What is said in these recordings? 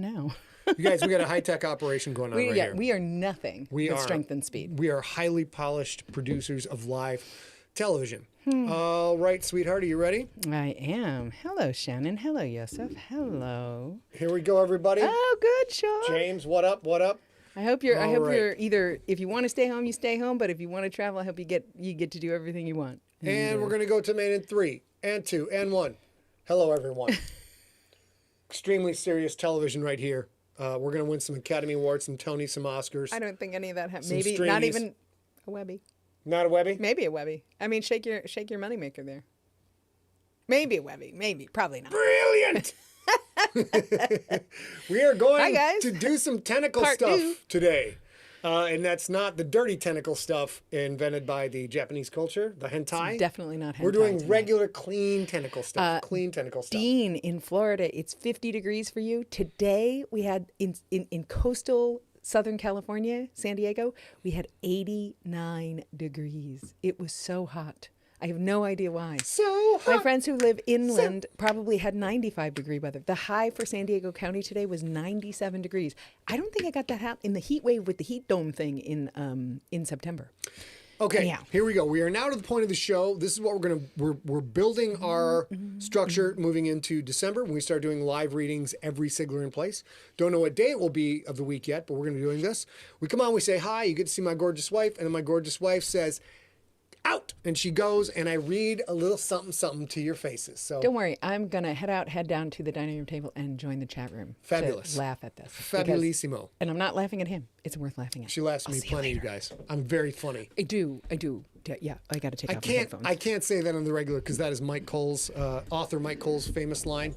now. You guys, we got a high-tech operation going on right here. We are nothing but strength and speed. We are highly polished producers of live television. All right, sweetheart, are you ready? I am. Hello, Shannon. Hello, Yosef. Hello. Here we go, everybody. Oh, good, Sean. James, what up? What up? I hope you're either, if you want to stay home, you stay home, but if you want to travel, I hope you get to do everything you want. And we're going to go to main in 3 and 2 and 1. Hello, everyone. Extremely serious television right here. We're going to win some Academy Awards, some Tonys, some Oscars. I don't think any of that happened. Maybe not even a Webby. Not a Webby? Maybe a Webby. I mean, shake your moneymaker there. Maybe a Webby. Maybe. Probably not. Brilliant. We are going to do some tentacle stuff today. And that's not the dirty tentacle stuff invented by the Japanese culture, the hentai. It's definitely not hentai. We're doing regular clean tentacle stuff. Clean tentacle stuff. Dean, in Florida, it's 50 degrees for you. Today, we had in coastal Southern California, San Diego, we had 89 degrees. It was so hot. I have no idea why. So hot. My friends who live inland probably had 95-degree weather. The high for San Diego County today was 97 degrees. I don't think I got that hot in the heat wave with the heat dome thing in September. Okay, Anyhow. Here we go. We are now to the point of the show. This is what we're building our structure moving into December when we start doing live readings every Sigler in Place. Don't know what day it will be of the week yet, but we're going to be doing this. We come on, we say hi, you get to see my gorgeous wife, and then my gorgeous wife says, out, and she goes, and I read a little something to your faces. So don't worry, I'm gonna head down to the dining room table and join the chat room. Fabulous. To laugh at this. Fabulissimo. And I'm not laughing at him. It's worth laughing at. She laughs at me plenty, you guys. I'm very funny. I do. Yeah, I got to take off my headphones. I can't say that on the regular because that is Mike Cole's author Mike Cole's famous line.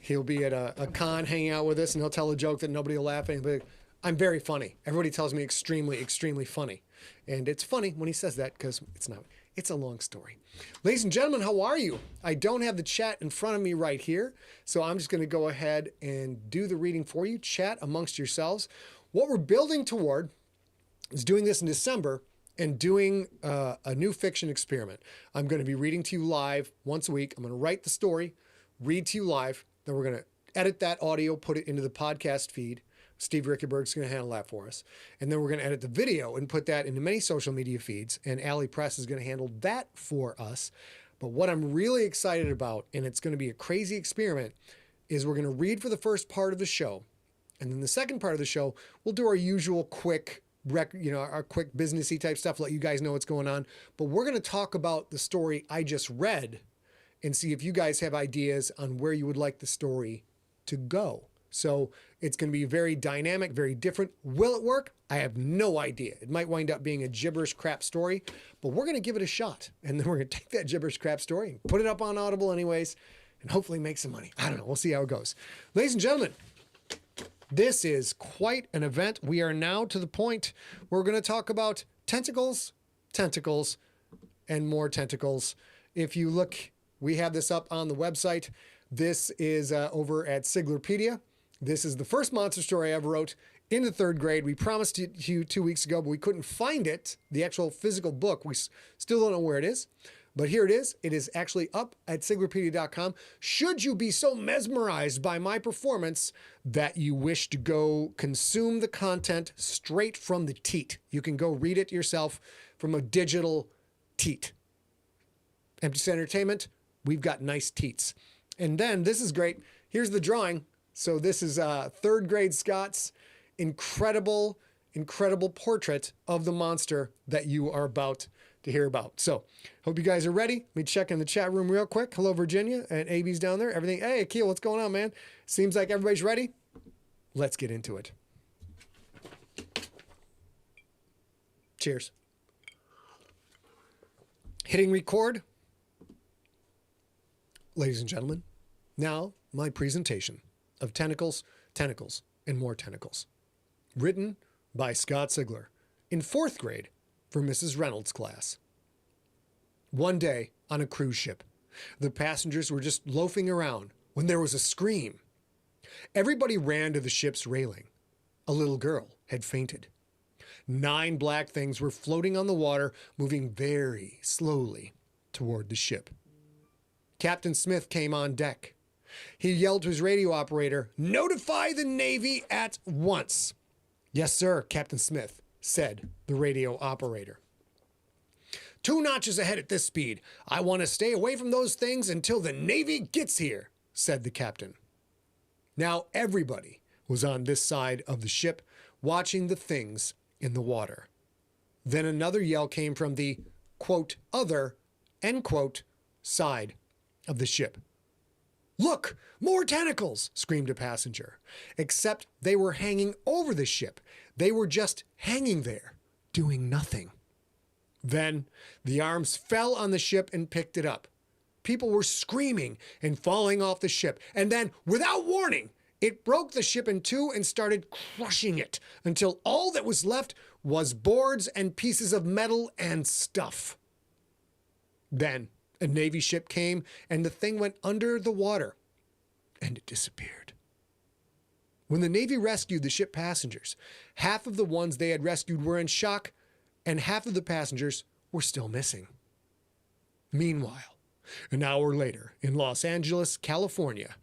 He'll be at a con hanging out with us, and he'll tell a joke that nobody will laugh at. But I'm very funny. Everybody tells me extremely funny, and it's funny when he says that because it's not. It's a long story. Ladies and gentlemen, how are you? I don't have the chat in front of me right here, so I'm just going to go ahead and do the reading for you. Chat amongst yourselves. What we're building toward is doing this in December and doing a new fiction experiment. I'm going to be reading to you live once a week. I'm going to write the story, read to you live, then we're going to edit that audio, put it into the podcast feed. Steve Rickenberg's going to handle that for us. And then we're going to edit the video and put that into many social media feeds. And Allie Press is going to handle that for us. But what I'm really excited about, and it's going to be a crazy experiment, is we're going to read for the first part of the show. And then the second part of the show, we'll do our usual quick, our quick businessy type stuff, let you guys know what's going on. But we're going to talk about the story I just read and see if you guys have ideas on where you would like the story to go. So it's going to be very dynamic, very different. Will it work? I have no idea. It might wind up being a gibberish crap story, but we're going to give it a shot. And then we're going to take that gibberish crap story and put it up on Audible anyways, and hopefully make some money. I don't know. We'll see how it goes. Ladies and gentlemen, this is quite an event. We are now to the point where we're going to talk about tentacles, and more tentacles. If you look, we have this up on the website. This is over at SIGLERpedia. This is the first monster story I ever wrote in the 3rd grade. We promised it to you 2 weeks ago, but we couldn't find it, the actual physical book. We still don't know where it is, but here it is. It is actually up at SIGLERpedia.com. Should you be so mesmerized by my performance that you wish to go consume the content straight from the teat, you can go read it yourself from a digital teat. Empty Set Entertainment, we've got nice teats. And then, this is great, here's the drawing. So this is 3rd grade Scott's incredible portrait of the monster that you are about to hear about. So hope you guys are ready. Let me check in the chat room real quick. Hello, Virginia, and AB's down there. Everything. Hey, Akil, what's going on, man? Seems like everybody's ready. Let's get into it. Cheers. Hitting record. Ladies and gentlemen, now my presentation of Tentacles, and More Tentacles. Written by Scott Sigler in 4th grade for Mrs. Reynolds' class. One day on a cruise ship, the passengers were just loafing around when there was a scream. Everybody ran to the ship's railing. A little girl had fainted. 9 black things were floating on the water, moving very slowly toward the ship. Captain Smith came on deck. He yelled to his radio operator, "Notify the Navy at once." "Yes, sir," Captain Smith said, the radio operator. "2 notches ahead at this speed. I want to stay away from those things until the Navy gets here," said the captain. Now everybody was on this side of the ship watching the things in the water. Then another yell came from the, quote, other, end quote, side of the ship. "Look, more tentacles!" screamed a passenger. Except they were hanging over the ship. They were just hanging there, doing nothing. Then the arms fell on the ship and picked it up. People were screaming and falling off the ship. And then, without warning, it broke the ship in two and started crushing it until all that was left was boards and pieces of metal and stuff. Then a Navy ship came and the thing went under the water and it disappeared. When the Navy rescued the ship passengers, half of the ones they had rescued were in shock and half of the passengers were still missing. Meanwhile, an hour later in Los Angeles, California,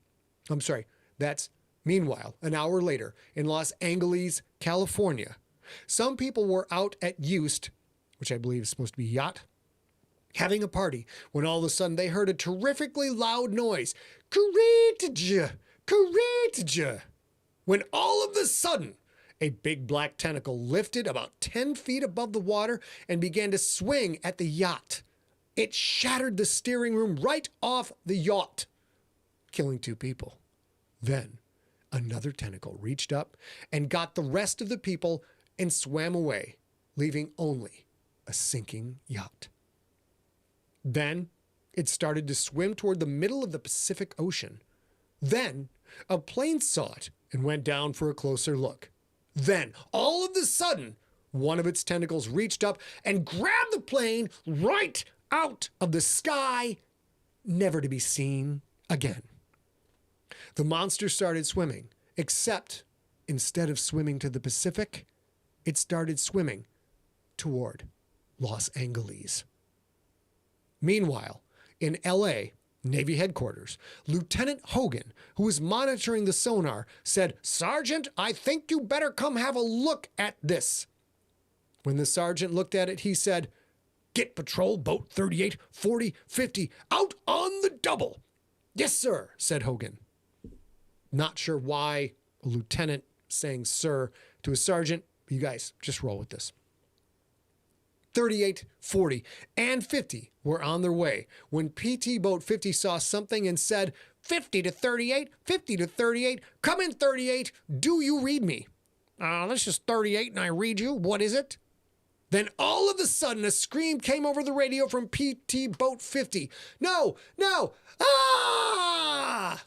meanwhile, an hour later in Los Angeles, California, some people were out at Eust, which I believe is supposed to be yacht, having a party, when all of a sudden they heard a terrifically loud noise. Kureetja, kureetja. When all of a sudden, a big black tentacle lifted about 10 feet above the water and began to swing at the yacht. It shattered the steering room right off the yacht, killing 2 people. Then another tentacle reached up and got the rest of the people and swam away, leaving only a sinking yacht. Then it started to swim toward the middle of the Pacific Ocean. Then a plane saw it and went down for a closer look. Then, all of a sudden, one of its tentacles reached up and grabbed the plane right out of the sky, never to be seen again. The monster started swimming, except instead of swimming to the Pacific, it started swimming toward Los Angeles. Meanwhile, in L.A., Navy headquarters, Lieutenant Hogan, who was monitoring the sonar, said, "Sergeant, I think you better come have a look at this." When the sergeant looked at it, he said, "Get patrol boat 38, 40, 50 out on the double." "Yes, sir," said Hogan. Not sure why a lieutenant saying sir to a sergeant. You guys just roll with this. 38, 40, and 50 were on their way when PT Boat 50 saw something and said, 50 to 38, 50 to 38, come in 38, do you read me?" This is 38 and I read you, what is it?" Then all of a sudden a scream came over the radio from PT Boat 50. "No, no, ah!"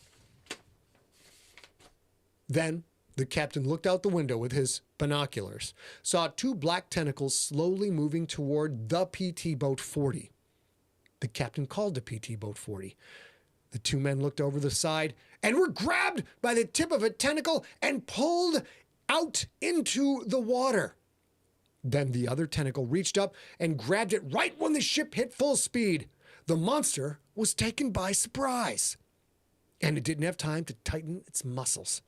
Then the captain looked out the window with his binoculars, saw 2 black tentacles slowly moving toward the PT Boat 40. The captain called to PT Boat 40. The 2 men looked over the side and were grabbed by the tip of a tentacle and pulled out into the water. Then the other tentacle reached up and grabbed it right when the ship hit full speed. The monster was taken by surprise, and it didn't have time to tighten its muscles.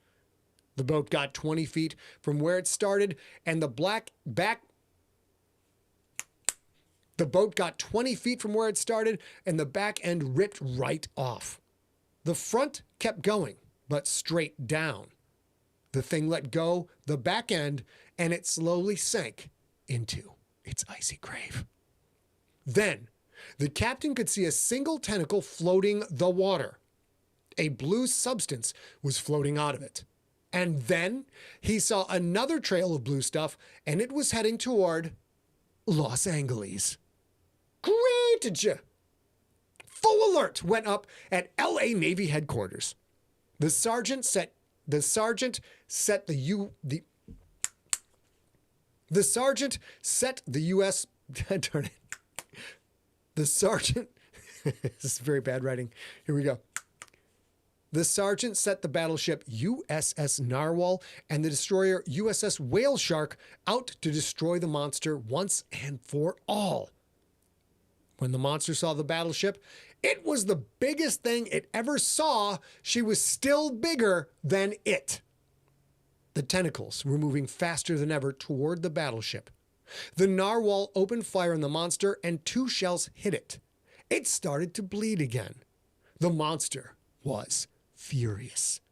The boat got 20 feet from where it started, and the boat got 20 feet from where it started, and the back end ripped right off. The front kept going, but straight down. The thing let go the back end, and it slowly sank into its icy grave. Then the captain could see a single tentacle floating the water. A blue substance was floating out of it. And then he saw another trail of blue stuff, and it was heading toward Los Angeles. Great! Full alert went up at L.A. Navy headquarters. The sergeant set the U.S. Darn it. The sergeant. This is very bad writing. Here we go. The sergeant set the battleship USS Narwhal and the destroyer USS Whale Shark out to destroy the monster once and for all. When the monster saw the battleship, It was the biggest thing it ever saw. She was still bigger than it. The tentacles were moving faster than ever toward the battleship. The narwhal opened fire on the monster and 2 shells hit it. It started to bleed again. The monster was furious.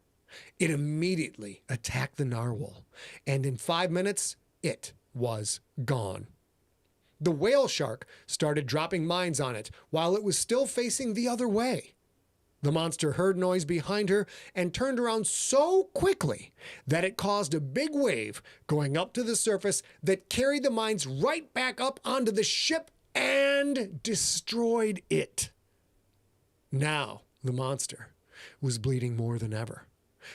It immediately attacked the narwhal, and in 5 minutes, it was gone. The whale shark started dropping mines on it while it was still facing the other way. The monster heard noise behind her and turned around so quickly that it caused a big wave going up to the surface that carried the mines right back up onto the ship and destroyed it. Now the monster was bleeding more than ever,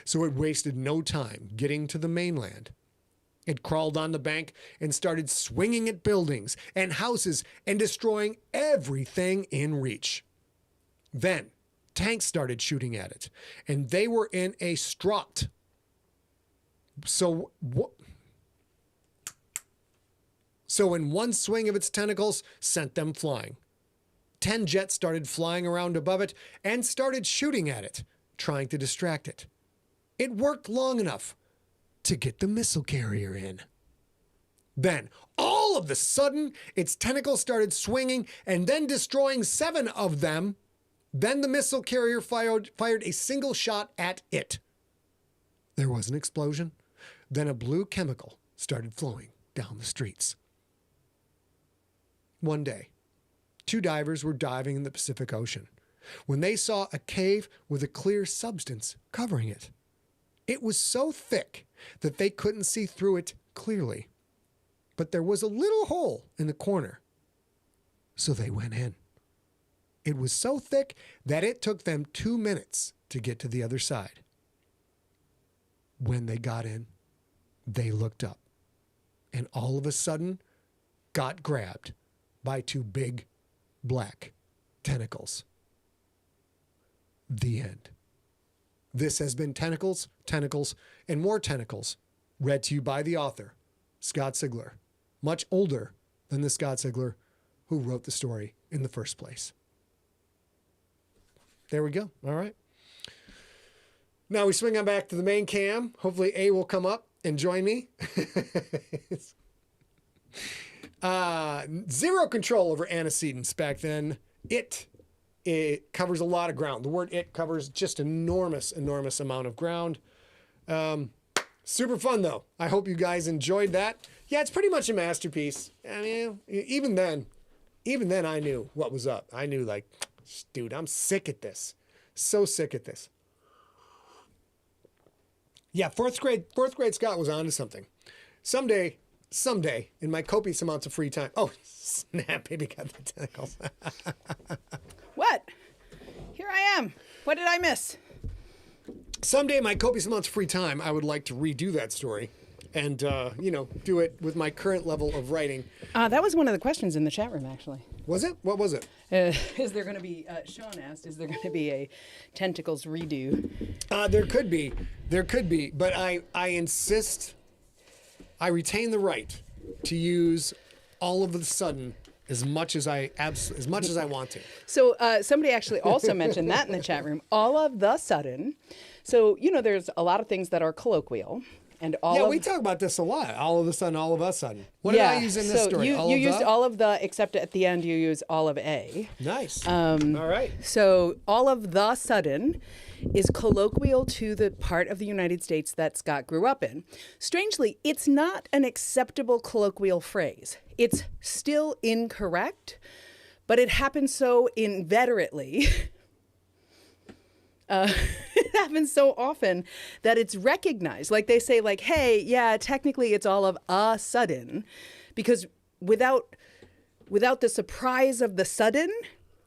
so it wasted no time getting to the mainland. It crawled on the bank and started swinging at buildings and houses and destroying everything in reach. Then tanks started shooting at it, and they were in a strut. So in one swing of its tentacles sent them flying. 10 jets started flying around above it and started shooting at it, trying to distract it. It worked long enough to get the missile carrier in. Then, all of a sudden, its tentacles started swinging and then destroying 7 of them. Then the missile carrier fired a single shot at it. There was an explosion. Then a blue chemical started flowing down the streets. One day, 2 divers were diving in the Pacific Ocean when they saw a cave with a clear substance covering it. It was so thick that they couldn't see through it clearly, but there was a little hole in the corner, so they went in. It was so thick that it took them 2 minutes to get to the other side. When they got in, they looked up and all of a sudden got grabbed by 2 big black tentacles. The end. This has been Tentacles, Tentacles, and More Tentacles, read to you by the author, Scott Sigler, much older than the Scott Sigler who wrote the story in the first place. There we go. All right. Now we swing on back to the main cam. Hopefully A will come up and join me. Zero control over antecedents back then. It covers a lot of ground. The word it covers just enormous amount of ground. Super fun though. I hope you guys enjoyed that. Yeah, it's pretty much a masterpiece. I mean, even then I knew what was up. I knew like, dude, I'm sick at this. So sick at this. Yeah, fourth grade Scott was onto something. Someday, in my copious amounts of free time. Oh, snap, baby got the tentacles. What? Here I am. What did I miss? Someday, in my copious amounts of free time, I would like to redo that story and, do it with my current level of writing. That was one of the questions in the chat room, actually. Was it? What was it? Is there going to be, Sean asked, is there going to be a Tentacles redo? There could be. There could be. But I insist, I retain the right to use all of a sudden as much as I want to. So somebody actually also mentioned that in the chat room. All of the sudden. So, there's a lot of things that are colloquial. And we talk about this a lot. All of a sudden, all of a sudden. What did I use in this story? You used all of the, except at the end you use all of a. Nice. All right. So all of the sudden is colloquial to the part of the United States that Scott grew up in. Strangely, it's not an acceptable colloquial phrase. It's still incorrect, but it happens so inveterately. It happens so often that it's recognized. Like they say, like, hey, yeah, technically it's all of a sudden, because without the surprise of the sudden,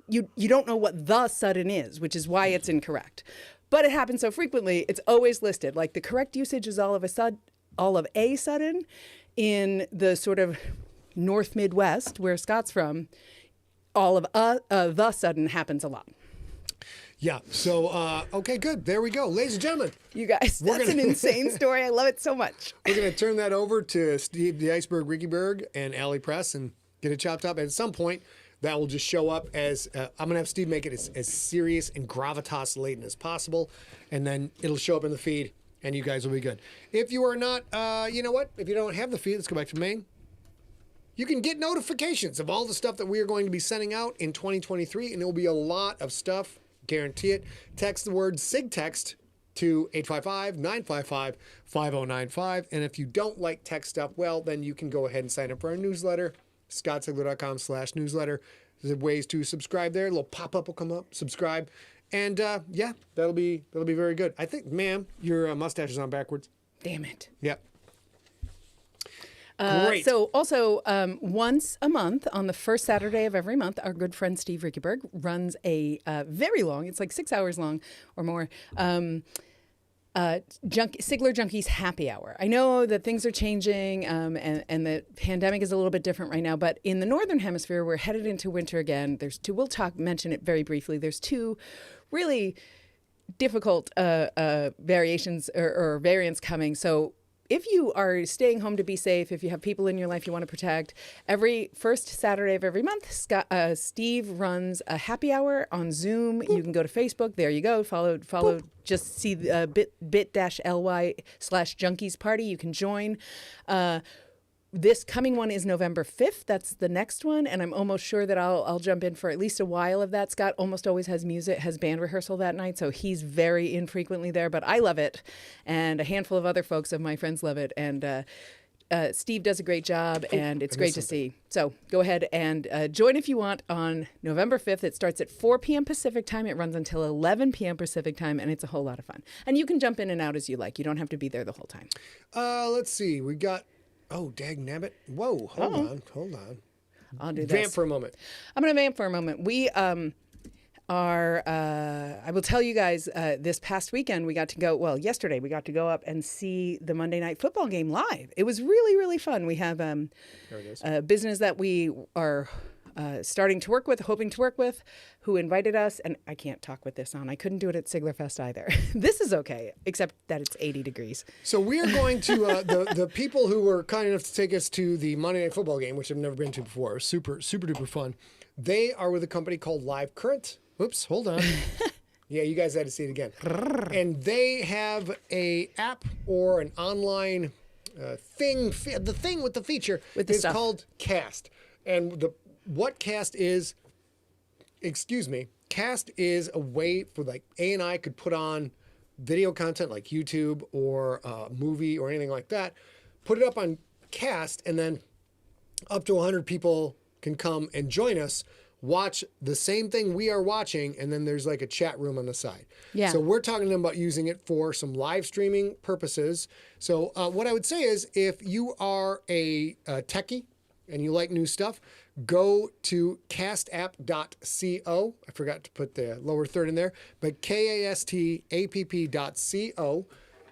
you don't know what the sudden is, which is why it's incorrect. But it happens so frequently, it's always listed. Like the correct usage is all of a sudden in the sort of North Midwest, where Scott's from. All of the sudden happens a lot. Yeah. So, okay, good. There we go. Ladies and gentlemen. You guys, that's an insane story. I love it so much. We're going to turn that over to Steve the Iceberg Rickyberg and Allie Press and get it chopped up. At some point, that will just show up as I'm going to have Steve make it as serious and gravitas laden as possible. And then it'll show up in the feed and you guys will be good. If you are not, you know what? If you don't have the feed, let's go back to main. You can get notifications of all the stuff that we are going to be sending out in 2023, and it will be a lot of stuff. Guarantee it. Text the word SIGTEXT to 855-955-5095. And if you don't like text stuff, well, then you can go ahead and sign up for our newsletter, scottsigler.com/newsletter. There's ways to subscribe there. A little pop-up will come up, subscribe. And yeah, that'll be very good. I think, ma'am, your mustache is on backwards. Damn it. Yep. Great. So also once a month on the first Saturday of every month, our good friend Steve Rickeberg runs a very long, it's like 6 hours long or more, Sigler Junkies Happy Hour. I know that things are changing and the pandemic is a little bit different right now, but in the Northern Hemisphere, we're headed into winter again. There's two, mention it very briefly. There's two really difficult variations or variants coming. So if you are staying home to be safe, if you have people in your life you want to protect, every first Saturday of every month, Steve runs a happy hour on Zoom. You can go to Facebook. There you go. Follow. Just see bit-ly/junkies party. You can join. This coming one is November 5th. That's the next one. And I'm almost sure that I'll jump in for at least a while of that. Scott almost always has band rehearsal that night. So he's very infrequently there, but I love it. And a handful of other folks of my friends love it. And Steve does a great job and it's great to see. So go ahead and join if you want on November 5th. It starts at 4 p.m. Pacific time. It runs until 11 p.m. Pacific time. And it's a whole lot of fun. And you can jump in and out as you like. You don't have to be there the whole time. Let's see. We got... Oh, dag nabbit. Whoa, hold on. I'll do this. Vamp for a moment. I'm going to vamp for a moment. We I will tell you guys, this past weekend yesterday we got to go up and see the Monday Night Football game live. It was really, really fun. We have a business that we are hoping to work with, who invited us, and I can't talk with this on. I couldn't do it at Siglerfest either. This is okay, except that it's 80 degrees. So we are going to, the people who were kind enough to take us to the Monday Night Football game, which I've never been to before, super, super duper fun. They are with a company called Live Current. Oops, hold on. Yeah, you guys had to see it again. And they have a app or an online thing. The thing with the feature is called Cast. And what Cast is, Cast is a way for like A and I could put on video content like YouTube or a movie or anything like that, put it up on Cast, and then up to 100 people can come and join us, watch the same thing we are watching, and then there's like a chat room on the side. Yeah. So we're talking to them about using it for some live streaming purposes. So what I would say is if you are a techie and you like new stuff, go to castapp.co. I forgot to put the lower third in there, but castapp.co,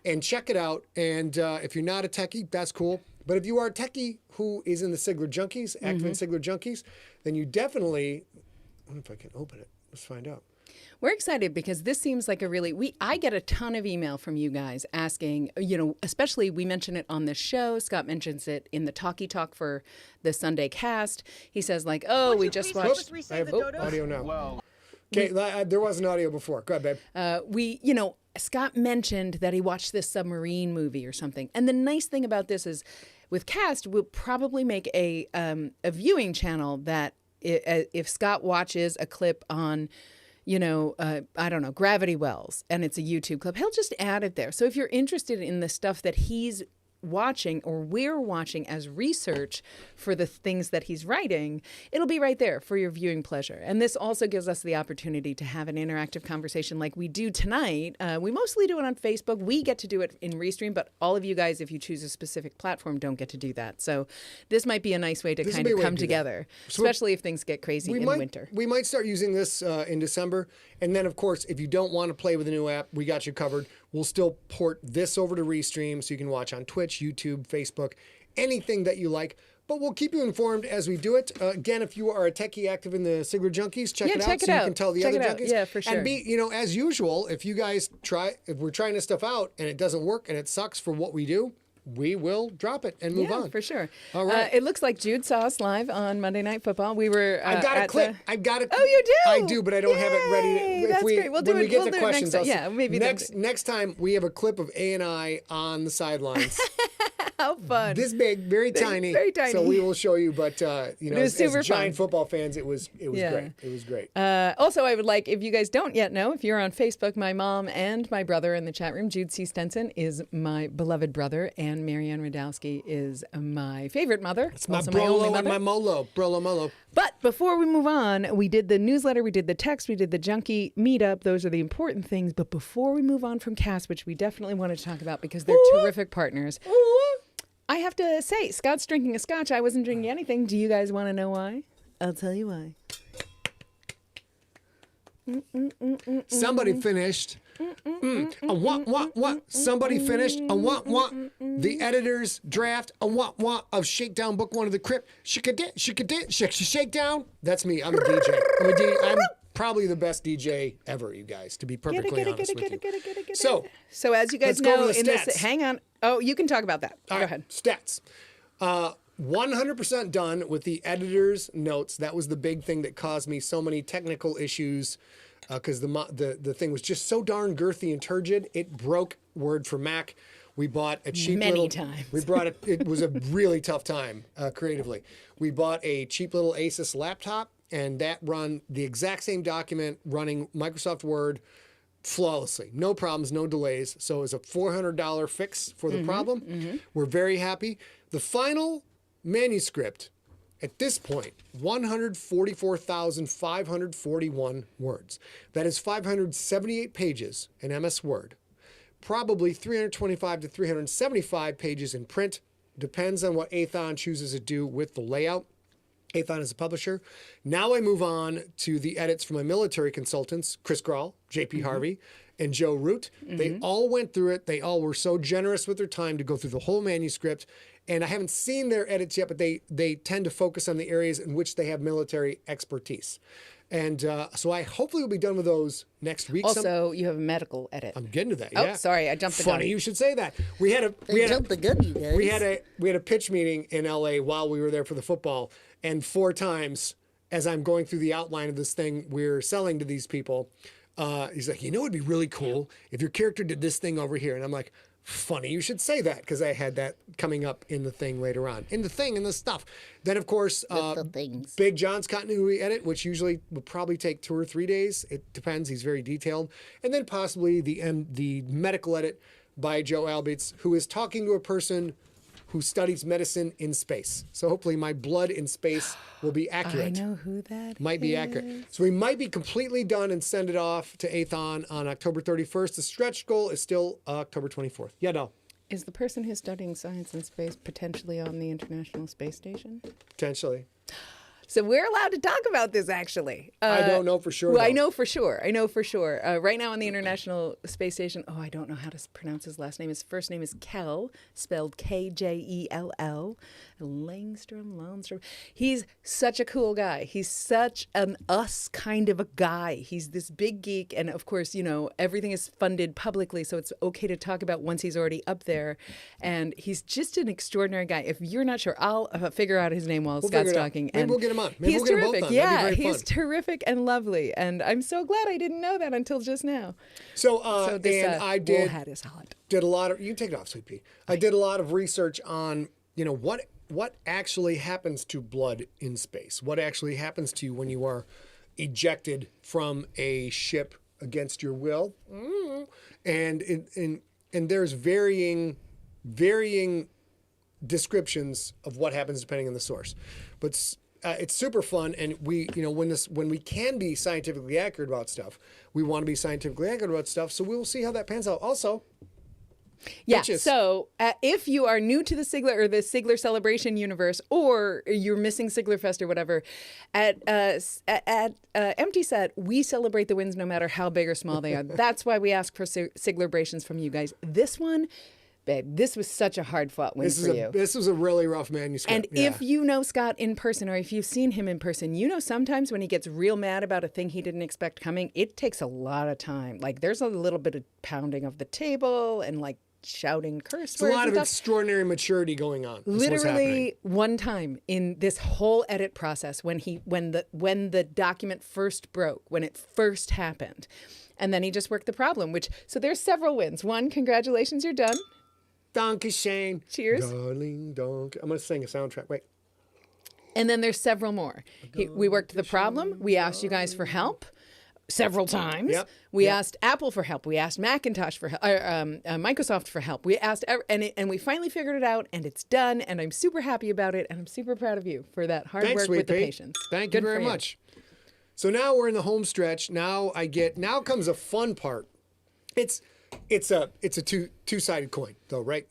and check it out. And if you're not a techie, that's cool. But if you are a techie who is in the Sigler Junkies, active in Sigler Junkies, then you definitely, I wonder if I can open it. Let's find out. We're excited because this seems like I get a ton of email from you guys asking, especially we mention it on this show. Scott mentions it in the Talkie Talk for the Sunday cast. He says we just watched. I have audio now. Well, okay, there was an audio before. Go ahead, babe. Scott mentioned that he watched this submarine movie or something. And the nice thing about this is with Cast, we'll probably make a viewing channel that if Scott watches a clip on Gravity Wells, and it's a YouTube clip, he'll just add it there. So if you're interested in the stuff that he's watching or we're watching as research for the things that he's writing, it'll be right there for your viewing pleasure. And this also gives us the opportunity to have an interactive conversation like we do tonight. We mostly do it on Facebook. We get to do it in Restream, but all of you guys, if you choose a specific platform, don't get to do that. So this might be a nice way to kind of come together, especially if things get crazy in winter. We might start using this in December. And then, of course, if you don't want to play with a new app, we got you covered. We'll still port this over to Restream so you can watch on Twitch, YouTube, Facebook, anything that you like. But we'll keep you informed as we do it. Again, if you are a techie active in the Sigler Junkies, check it out so you can tell the other junkies. Yeah, for sure. And as usual, if you guys if we're trying this stuff out and it doesn't work and it sucks for what we do, we will drop it and move on. For sure. All right. It looks like Jude saw us live on Monday Night Football. We were. I've got a clip. Oh, you do? I do, but I don't have it ready. That's great. We'll do when it. we get We'll to do it questions. next time. Yeah, maybe next time we have a clip of A and I on the sidelines. How fun! This big, very tiny. Very tiny. So we will show you. But you know, was super as giant fun. football fans, it was great. It was great. Also, I would like, if you guys don't yet know, if you're on Facebook, my mom and my brother in the chat room, Jude C. Stenson is my beloved brother, and Marianne Radowski is my favorite mother. It's my also Brolo only and my Molo. Brolo Molo. But before we move on, we did the newsletter, we did the text, we did the junkie meetup. Those are the important things. But before we move on from Cass, which we definitely want to talk about because they're terrific partners, I have to say, Scott's drinking a scotch. I wasn't drinking anything. Do you guys want to know why? I'll tell you why. Somebody finished. Somebody finished the editor's draft of Shakedown Book One of the Crypt. Shakedown. That's me. I'm a DJ. I'm probably the best DJ ever, you guys, to be perfectly honest with you. So as you guys let's go know, over the in stats. this, hang on. Oh, you can talk about that. All Go right, ahead. Stats. 100% done with the editor's notes. That was the big thing that caused me so many technical issues because the thing was just so darn girthy and turgid. It broke Word for Mac. We bought a cheap Many little... times. We brought it. It was a really tough time creatively. We bought a cheap little Asus laptop, and that run the exact same document running Microsoft Word flawlessly. No problems, no delays. So it was a $400 fix for the problem. We're very happy. The final manuscript at this point, 144,541 words. That is 578 pages in MS Word. Probably 325 to 375 pages in print. Depends on what Athon chooses to do with the layout. Athon is a publisher. Now I move on to the edits from my military consultants, Chris Grawl, JP Harvey, and Joe Root. They all went through it. They all were so generous with their time to go through the whole manuscript. And I haven't seen their edits yet, but they tend to focus on the areas in which they have military expertise. And so I hopefully will be done with those next week. Also, you have a medical edit. I'm getting to that. Oh, Yeah. sorry, I jumped the gun. Funny you should say that. We had a Jump the gun, you guys. we had a pitch meeting in LA while we were there for the football, and 4 times as I'm going through the outline of this thing we're selling to these people, he's like, you know, it'd be really cool if your character did this thing over here, and I'm like, funny you should say that because I had that coming up in the thing later on, in the stuff. Then of course, the things. Big John's continuity edit, which usually would probably take 2 or 3 days. It depends. He's very detailed. And then possibly the medical edit by Joe Albitz, who is talking to a person who studies medicine in space. So hopefully my blood in space will be accurate. I know who that Might be accurate. So we might be completely done and send it off to Athon on October 31st. The stretch goal is still October 24th. Yeah, no, Is the person who's studying science in space potentially on the International Space Station? potentially. So we're allowed to talk about this, actually. I don't know for sure. Well, I though. know for sure. Right now on the International Space Station, I don't know how to pronounce his last name. His first name is Kell, spelled Kjell. Langstrom. He's such a cool guy. He's such an us kind of a guy. He's this big geek. And of course, you know, everything is funded publicly, so it's okay to talk about once he's already up there. And he's just an extraordinary guy. If you're not sure, I'll figure out his name while We'll Scott's figure it out. talking. Maybe And we'll get him on. Maybe he's we'll get them both terrific. on. That'd be Yeah, very he's fun. terrific and lovely. And I'm so glad I didn't know that until just now. So, This and I wool hat is hot. did a lot of, you can take it off, Sweet Pea. I did a lot of research on, you know, what actually happens to blood in space? What actually happens to you when you are ejected from a ship against your will? And there's varying descriptions of what happens depending on the source. But it's super fun, and we, you know, when we can be scientifically accurate about stuff, we want to be scientifically accurate about stuff. So we will see how that pans out. Also, Yeah. Bitches. So if you are new to the Sigler or the Sigler Celebration universe, or you're missing Siglerfest or whatever, at Empty Set, we celebrate the wins no matter how big or small they are. That's why we ask for Siglebrations from you guys. This one, babe, this was such a hard fought win for you. This was a really rough manuscript. And yeah. if you know Scott in person, or if you've seen him in person, you know sometimes when he gets real mad about a thing he didn't expect coming, it takes a lot of time. Like there's a little bit of pounding of the table and like shouting curse It's a words lot and of stuff. extraordinary maturity going on. That's what's happening. Literally one time in this whole edit process when the document first broke, when it first happened. And then he just worked the problem, so there's several wins. One, congratulations, you're done. Donkey Shane. Cheers. Darling donkey. I'm going to sing a soundtrack. Wait. And then there's several more. We worked the problem. We asked you guys for help several times. Yep. We asked Apple for help. We asked Macintosh for help, Microsoft for help. We asked, and we finally figured it out, and it's done. And I'm super happy about it, and I'm super proud of you for that hard Thanks, work Sweet with the Pea. patience. Thank Good you very for much. So now we're in the home stretch. Now comes a fun part. It's a two-sided coin though, right?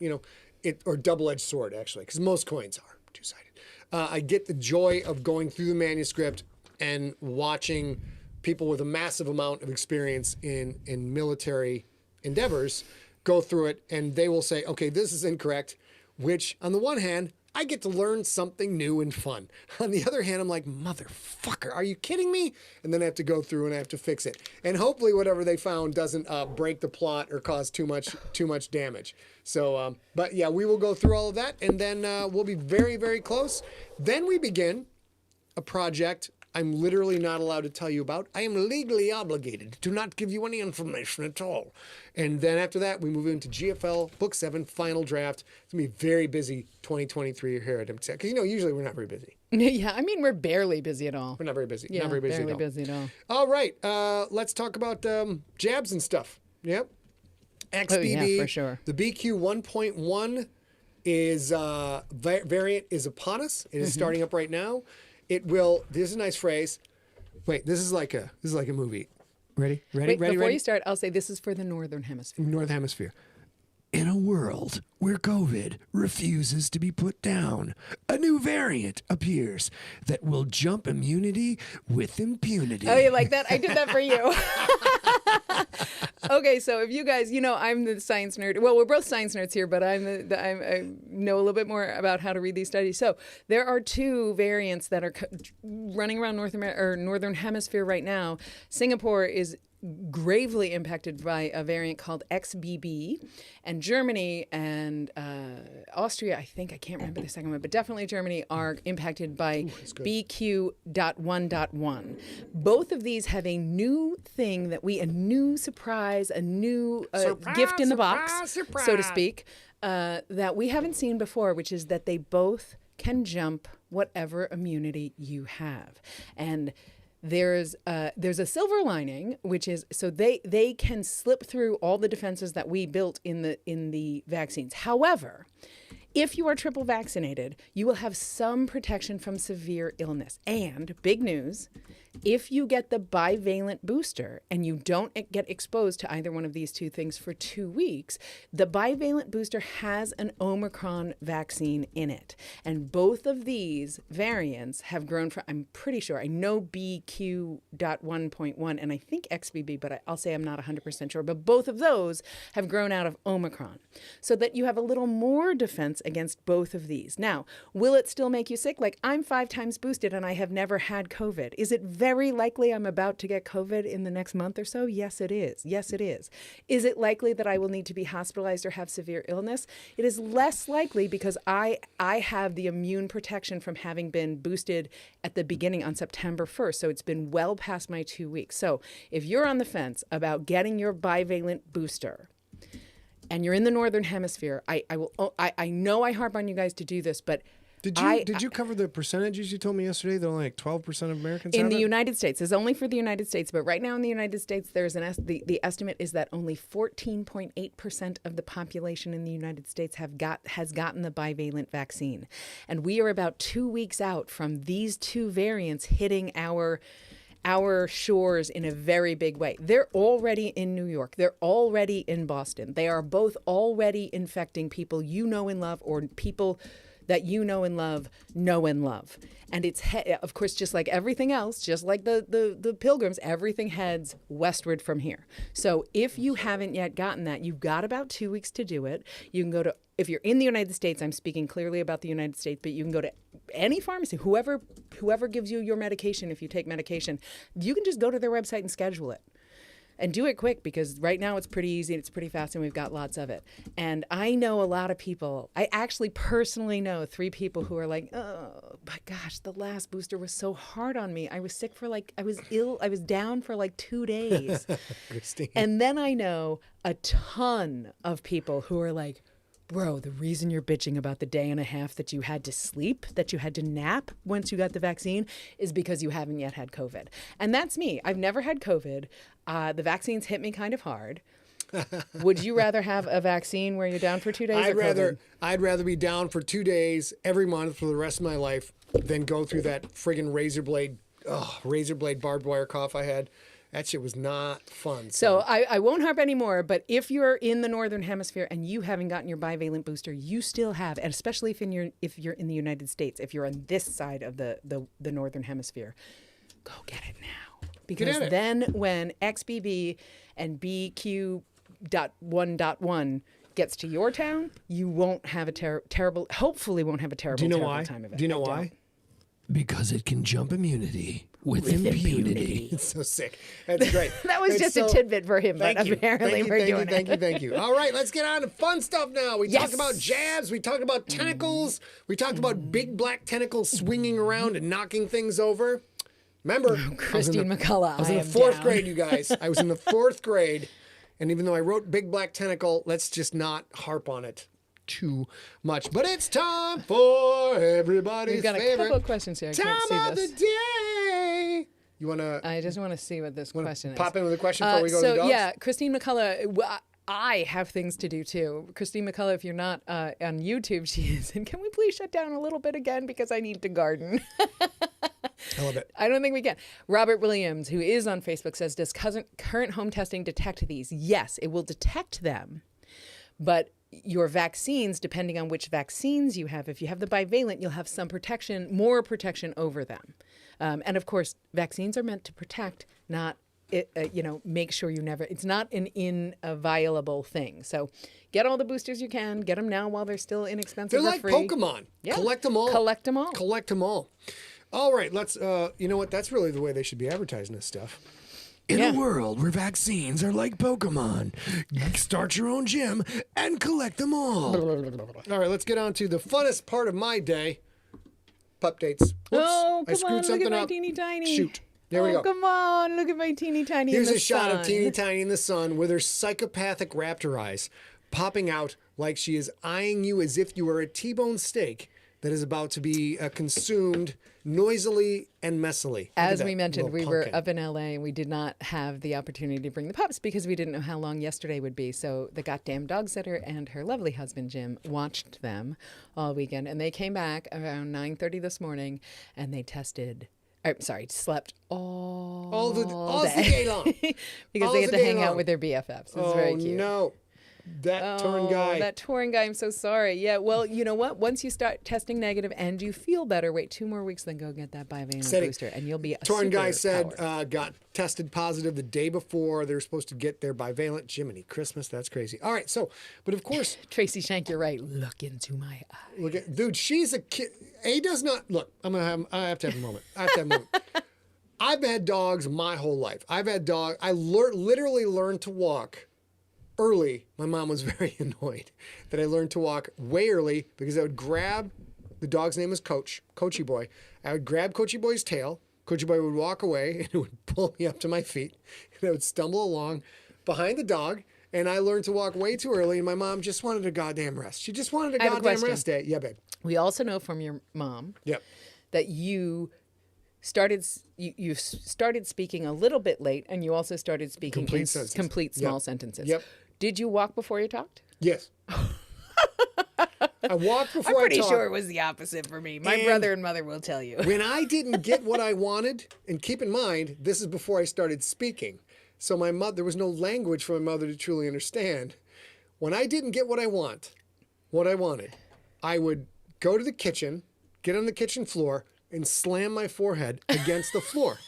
Or double-edged sword actually, because most coins are two-sided. I get the joy of going through the manuscript and watching people with a massive amount of experience in military endeavors go through it, and they will say, okay, this is incorrect, which on the one hand, I get to learn something new and fun. On the other hand, I'm like, motherfucker, are you kidding me? And then I have to go through and I have to fix it. And hopefully whatever they found doesn't break the plot or cause too much damage. So, but yeah, we will go through all of that, and then we'll be very, very close. Then we begin a project I'm literally not allowed to tell you about. I am legally obligated to not give you any information at all. And then after that, we move into GFL Book 7 Final Draft. It's going to be very busy 2023 here at MTech. Because, usually we're not very busy. Yeah, I mean, we're barely busy at all. We're not very busy. Yeah, not very busy barely at all. busy at all. All right. Let's talk about jabs and stuff. Yep. XBB. Oh, yeah, for sure. The BQ 1.1 is variant is upon us. It is starting up right now. It will. This is a nice phrase. Wait, this is like a movie. Ready? Wait, before you start, I'll say this is for the Northern Hemisphere. North Hemisphere. In a world where COVID refuses to be put down, a new variant appears that will jump immunity with impunity. Oh, you like that? I did that for you. Okay, so if you guys, I'm the science nerd. Well, we're both science nerds here, but I know a little bit more about how to read these studies. So there are two variants that are running around Northern Hemisphere right now. Singapore is gravely impacted by a variant called XBB, and Germany and Austria, I can't remember the second one, but definitely Germany are impacted by BQ.1.1. Both of these have a new thing a new surprise, a new gift in the box, so to speak, that we haven't seen before, which is that they both can jump whatever immunity you have. And there's a silver lining, which is so they can slip through all the defenses that we built in the vaccines. However, if you are triple vaccinated, you will have some protection from severe illness. And big news, if you get the bivalent booster and you don't get exposed to either one of these two things for 2 weeks, the bivalent booster has an Omicron vaccine in it. And both of these variants have grown from, I'm pretty sure, I know BQ.1.1 and I think XBB, but I'll say I'm not 100% sure. But both of those have grown out of Omicron, so that you have a little more defense against both of these. Now, will it still make you sick? Like, I'm 5 times boosted and I have never had COVID. Is it very likely I'm about to get COVID in the next month or so? Yes, it is. Yes, it is. Is it likely that I will need to be hospitalized or have severe illness? It is less likely because I have the immune protection from having been boosted at the beginning on September 1st. So it's been well past my 2 weeks. So if you're on the fence about getting your bivalent booster, and you're in the Northern Hemisphere, I know I harp on you guys to do this, but Did you cover the percentages you told me yesterday that only like 12% of Americans have in the it? United States, it's only for the United States, but right now in the United States, there's the estimate is that only 14.8% of the population in the United States has gotten the bivalent vaccine, and we are about 2 weeks out from these two variants hitting our shores in a very big way. They're already in New York. They're already in Boston. They are both already infecting people you know and love, or people that you know and love. And it's, of course, just like everything else, just like the pilgrims, everything heads westward from here. So if you haven't yet gotten that, you've got about 2 weeks to do it. You can go to, if you're in the United States, I'm speaking clearly about the United States, but you can go to any pharmacy, whoever gives you your medication, if you take medication, you can just go to their website and schedule it. And do it quick, because right now it's pretty easy and it's pretty fast and we've got lots of it. And I know a lot of people. I actually personally know 3 people who are like, oh, but gosh, the last booster was so hard on me. I was sick for I was ill. I was down for 2 days. Christine. And then I know a ton of people who are like, bro, the reason you're bitching about the day and a half that you had to sleep, that you had to nap once you got the vaccine, is because you haven't yet had COVID. And that's me. I've never had COVID. The vaccines hit me kind of hard. Would you rather have a vaccine where you're down for 2 days? I'd rather be down for 2 days every month for the rest of my life than go through that friggin' razor blade barbed wire cough I had. That shit was not fun. So I won't harp anymore, but if you're in the Northern Hemisphere and you haven't gotten your bivalent booster, you still have, and especially if you're in the United States, if you're on this side of the Northern Hemisphere, go get it now. Because then when XBB and BQ.1.1 gets to your town, you won't have a hopefully won't have a terrible time of it. Do you know why? Because it can jump immunity with impunity. It's so sick. That's great. That was just a tidbit for him, but apparently we're doing it. Thank you. All right, let's get on to fun stuff now. We talked about jabs. We talked about tentacles. We talked about big black tentacles swinging around and knocking things over. Remember, Christine McCullough. I was in the 4th grade, you guys. I was in the 4th grade, and even though I wrote big black tentacle, let's just not harp on it too much. But it's time for everybody's favorite. We've got a couple of questions here. I can't see Time of this. the day. You want to? I just want to see what this question is. Pop in with a question before we go to the dogs? Yeah, Christine McCullough. I have things to do too. Christine McCullough, if you're not on YouTube, she is. And can we please shut down a little bit again because I need to garden. I love it. I don't think we can. Robert Williams, who is on Facebook, says, does current home testing detect these? Yes, it will detect them. But your vaccines, depending on which vaccines you have, if you have the bivalent, you'll have some protection, more protection over them. And of course, vaccines are meant to protect, not make sure you never, it's not an inviolable thing. So get all the boosters you can, get them now while they're still inexpensive. They're like free. Pokemon. Yeah. Collect them all. Collect them all. Collect them all. All right, let's, you know what? That's really the way they should be advertising this stuff. In a world where vaccines are like Pokemon, start your own gym and collect them all. All right, let's get on to the funnest part of my day. Pup dates. Whoops, Oh, I come screwed on, look something at my up. teeny tiny. Shoot. There we go. Come on, look at my teeny tiny Here's in the a shot sun. of teeny tiny in the sun with her psychopathic raptor eyes popping out like she is eyeing you as if you were a T-bone steak that is about to be consumed noisily and messily. Look at As that we mentioned, little we were pumpkin. up in LA and we did not have the opportunity to bring the pups because we didn't know how long yesterday would be. So the goddamn dog sitter and her lovely husband, Jim, watched them all weekend. And they came back around 9:30 this morning and they slept all the day long. because All they get the to day hang out long. with their BFFs. It was very cute. No. That touring guy. That touring guy, I'm so sorry. Yeah, well, you know what? Once you start testing negative and you feel better, wait 2 more weeks, then go get that bivalent booster, and you'll be a touring guy said superpowered. got tested positive the day before they were supposed to get their bivalent. Jiminy Christmas, that's crazy. All right, so, but of course, Tracy Shank, you're right. Look into my eye. look at, dude, she's a kid. A does not, look, I have to have a moment. I've had dogs my whole life. I literally learned to walk early. My mom was very annoyed that I learned to walk way early because I would grab, the dog's name was Coachy Boy. I would grab Coachy Boy's tail. Coachy Boy would walk away and it would pull me up to my feet. And I would stumble along behind the dog. And I learned to walk way too early. And my mom just wanted a goddamn rest. She just wanted a have a goddamn question. rest day. Yeah, babe. We also know from your mom Yep. that you started speaking a little bit late, and you also started speaking Complete in sentences. complete small Yep. sentences. Yep. Did you walk before you talked? Yes. I walked before I'm pretty I talked. sure it was the opposite for me. My And brother and mother will tell you. When I didn't get what I wanted, and keep in mind, this is before I started speaking. So there was no language for my mother to truly understand. When I didn't get what I wanted, I would go to the kitchen, get on the kitchen floor, and slam my forehead against the floor.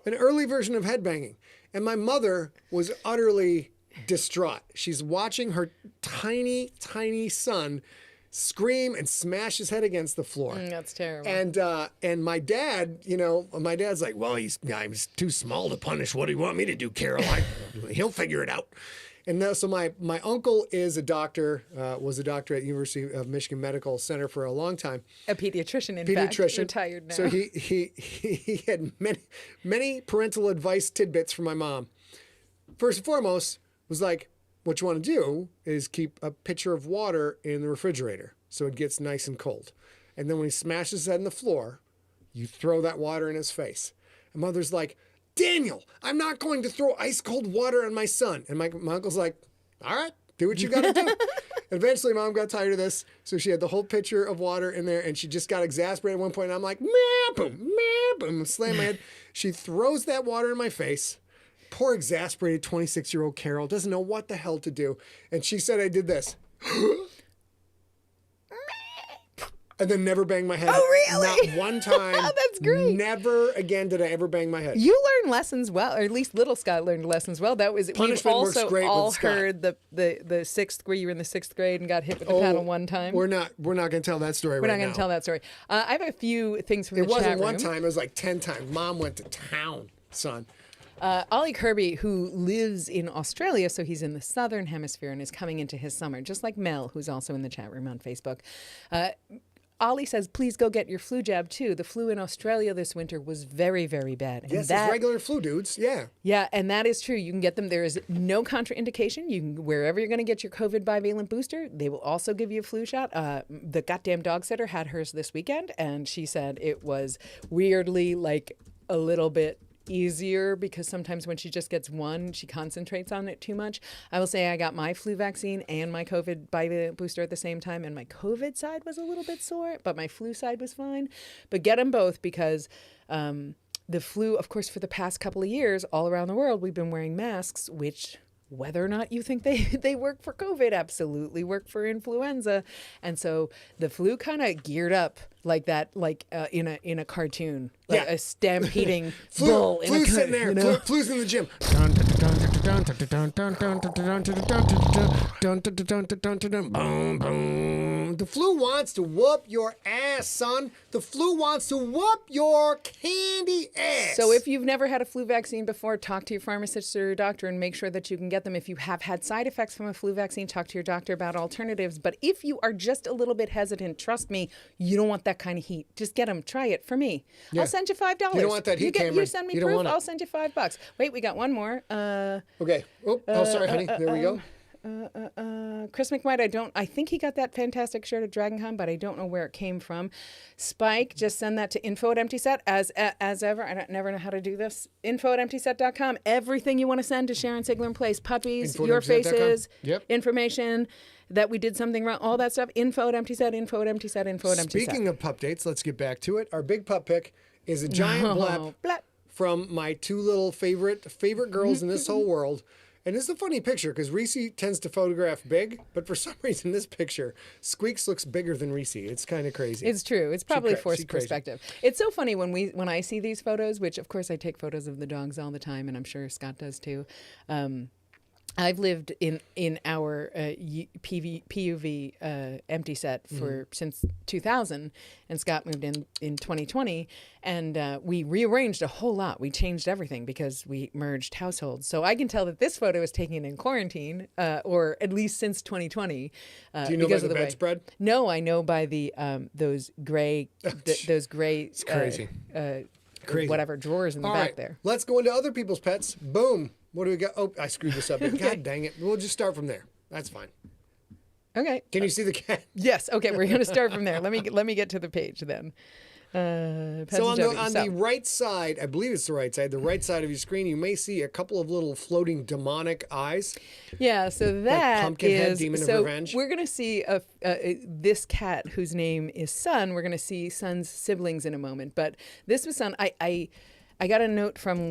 An early version of headbanging. And my mother was utterly distraught. She's watching her tiny, tiny son scream, and smash his head against the floor. That's terrible. And my dad, my dad's like, well, he's too small to punish. What do you want me to do, Carol? He'll figure it out. And so my uncle is a doctor, was a doctor at University of Michigan Medical Center for a long time. A pediatrician, in fact, retired now. So he had many parental advice tidbits from my mom. First and foremost was like, what you want to do is keep a pitcher of water in the refrigerator so it gets nice and cold. And then when he smashes his head on the floor, you throw that water in his face. And mother's like, Daniel, I'm not going to throw ice cold water on my son. And my uncle's like, all right, do what you got to do. Eventually, mom got tired of this, so she had the whole pitcher of water in there, and she just got exasperated at one point. And I'm like, boom, boom, slam my head. She throws that water in my face. Poor exasperated 26-year-old Carol doesn't know what the hell to do. And she said I did this. And then never banged my head. Oh, really? Not one time. Oh, that's great. Never again did I ever bang my head. You learned lessons well, or at least little Scott learned lessons well. That was Punishment we've works also great all with Scott. heard the sixth where you were in the sixth grade and got hit with the paddle one time. We're not going to tell that story We're right not going now. to tell that story. I have a few things from It the chat wasn't room. one time. It was like 10 times. Mom went to town, son. Ollie Kirby, who lives in Australia, so he's in the southern hemisphere and is coming into his summer, just like Mel, who's also in the chat room on Facebook. Ollie says, please go get your flu jab, too. The flu in Australia this winter was very, very bad. And Yes, it's regular flu, dudes. Yeah. Yeah, and that is true. You can get them. There is no contraindication. You can, wherever you're going to get your COVID bivalent booster, they will also give you a flu shot. The goddamn dog sitter had hers this weekend, and she said it was weirdly like a little bit easier because sometimes when she just gets one, she concentrates on it too much. I will say I got my flu vaccine and my COVID bivalent booster at the same time, and my COVID side was a little bit sore, but my flu side was fine. But get them both because the flu, of course, for the past couple of years, all around the world, we've been wearing masks, which whether or not you think they work for COVID, absolutely work for influenza. And so the flu kind of geared up like that, like in a cartoon, like Yeah. a stampeding bull. Flu's sitting there. Flu's in the gym. Boom, boom. The flu wants to whoop your ass, son. The flu wants to whoop your candy ass. So if you've never had a flu vaccine before, talk to your pharmacist or your doctor and make sure that you can get them. If you have had side effects from a flu vaccine, talk to your doctor about alternatives. But if you are just a little bit hesitant, trust me, you don't want that kind of heat. Just get them. Try it for me. Yeah. I'll send you $5. You don't want that heat, You Cameron. send me You don't proof, want it. I'll send you $5. Wait, we got one more. Okay. Oh, sorry, honey. There we go. Chris McWhite, I think he got that fantastic shirt at DragonCon, but I don't know where it came from. Spike, just send that to info@emptyset as ever. I never know how to do this. info@emptyset.com. Everything you want to send to Sharon SIGLERinPLACE, puppies, your info@emptyset.com. faces, Yep. information that we did something wrong, all that stuff. info@emptyset, info@emptyset, info@emptyset. Speaking of pup dates, let's get back to it. Our big pup pick is a giant blep Blep. from my two little favorite girls in this whole world. And it's a funny picture because Reese tends to photograph big, but for some reason this picture, Squeaks looks bigger than Reese. It's kind of crazy. It's true. It's probably she's forced crazy. perspective. It's so funny when I see these photos, which of course I take photos of the dogs all the time, and I'm sure Scott does too. I've lived in our PUV empty set for since 2000, and Scott moved in 2020, and we rearranged a whole lot. We changed everything because we merged households. So I can tell that this photo was taken in quarantine, or at least since 2020. Do you know because by of the way. bedspread? No, I know by the those gray It's crazy. Crazy. whatever drawers in the All back right, there. let's go into other people's pets. Boom. What do we got? Oh, I screwed this up. God dang it. We'll just start from there. That's fine. Okay. Can you see the cat? Yes. Okay. We're going to start from there. Let me get to the page then. So on the right side, I believe it's the right side of your screen, you may see a couple of little floating demonic eyes. Yeah, so that Pumpkinhead, is Demon of so Revenge. we're gonna see this cat whose name is Sun. We're gonna see Sun's siblings in a moment, but this was Sun. I got a note from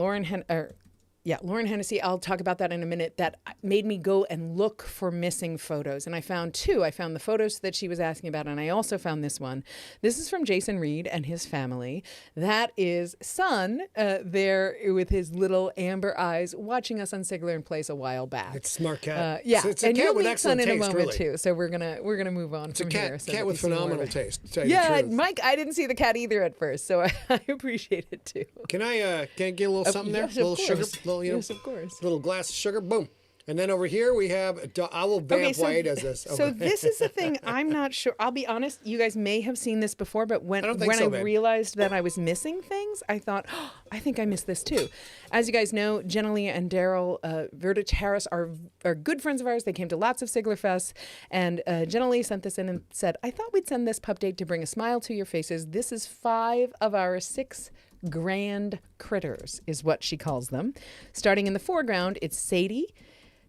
Yeah, Lauren Hennessy, I'll talk about that in a minute. That made me go and look for missing photos. And I found two. I found the photos that she was asking about, and I also found this one. This is from Jason Reed and his family. That is son there with his little amber eyes watching us on SIGLERinPLACE a while back. It's a smart cat. Yeah, So it's a and cat you'll with meet son excellent in a taste, moment really. too. So we're gonna move on It's a from cat, here. So cat that with you see more of phenomenal it. taste. To tell you Yeah, the truth. Mike, I didn't see the cat either at first, so I appreciate it too. Can I get a little something there? Yes, A little of sugar, course. little Yes, of course. little glass of sugar. Boom. And then over here we have. I will vamp while he does this. So this is the thing. I'm not sure. I'll be honest. You guys may have seen this before, but when I don't think when so, I babe. realized that I was missing things, I thought, oh, I think I missed this too. As you guys know, Jennalee and Daryl Verdich Harris are good friends of ours. They came to lots of Sigler Fests, and Jennalee sent this in and said, I thought we'd send this pup date to bring a smile to your faces. This is 5 of our 6 grand critters, is what she calls them. Starting in the foreground, it's Sadie,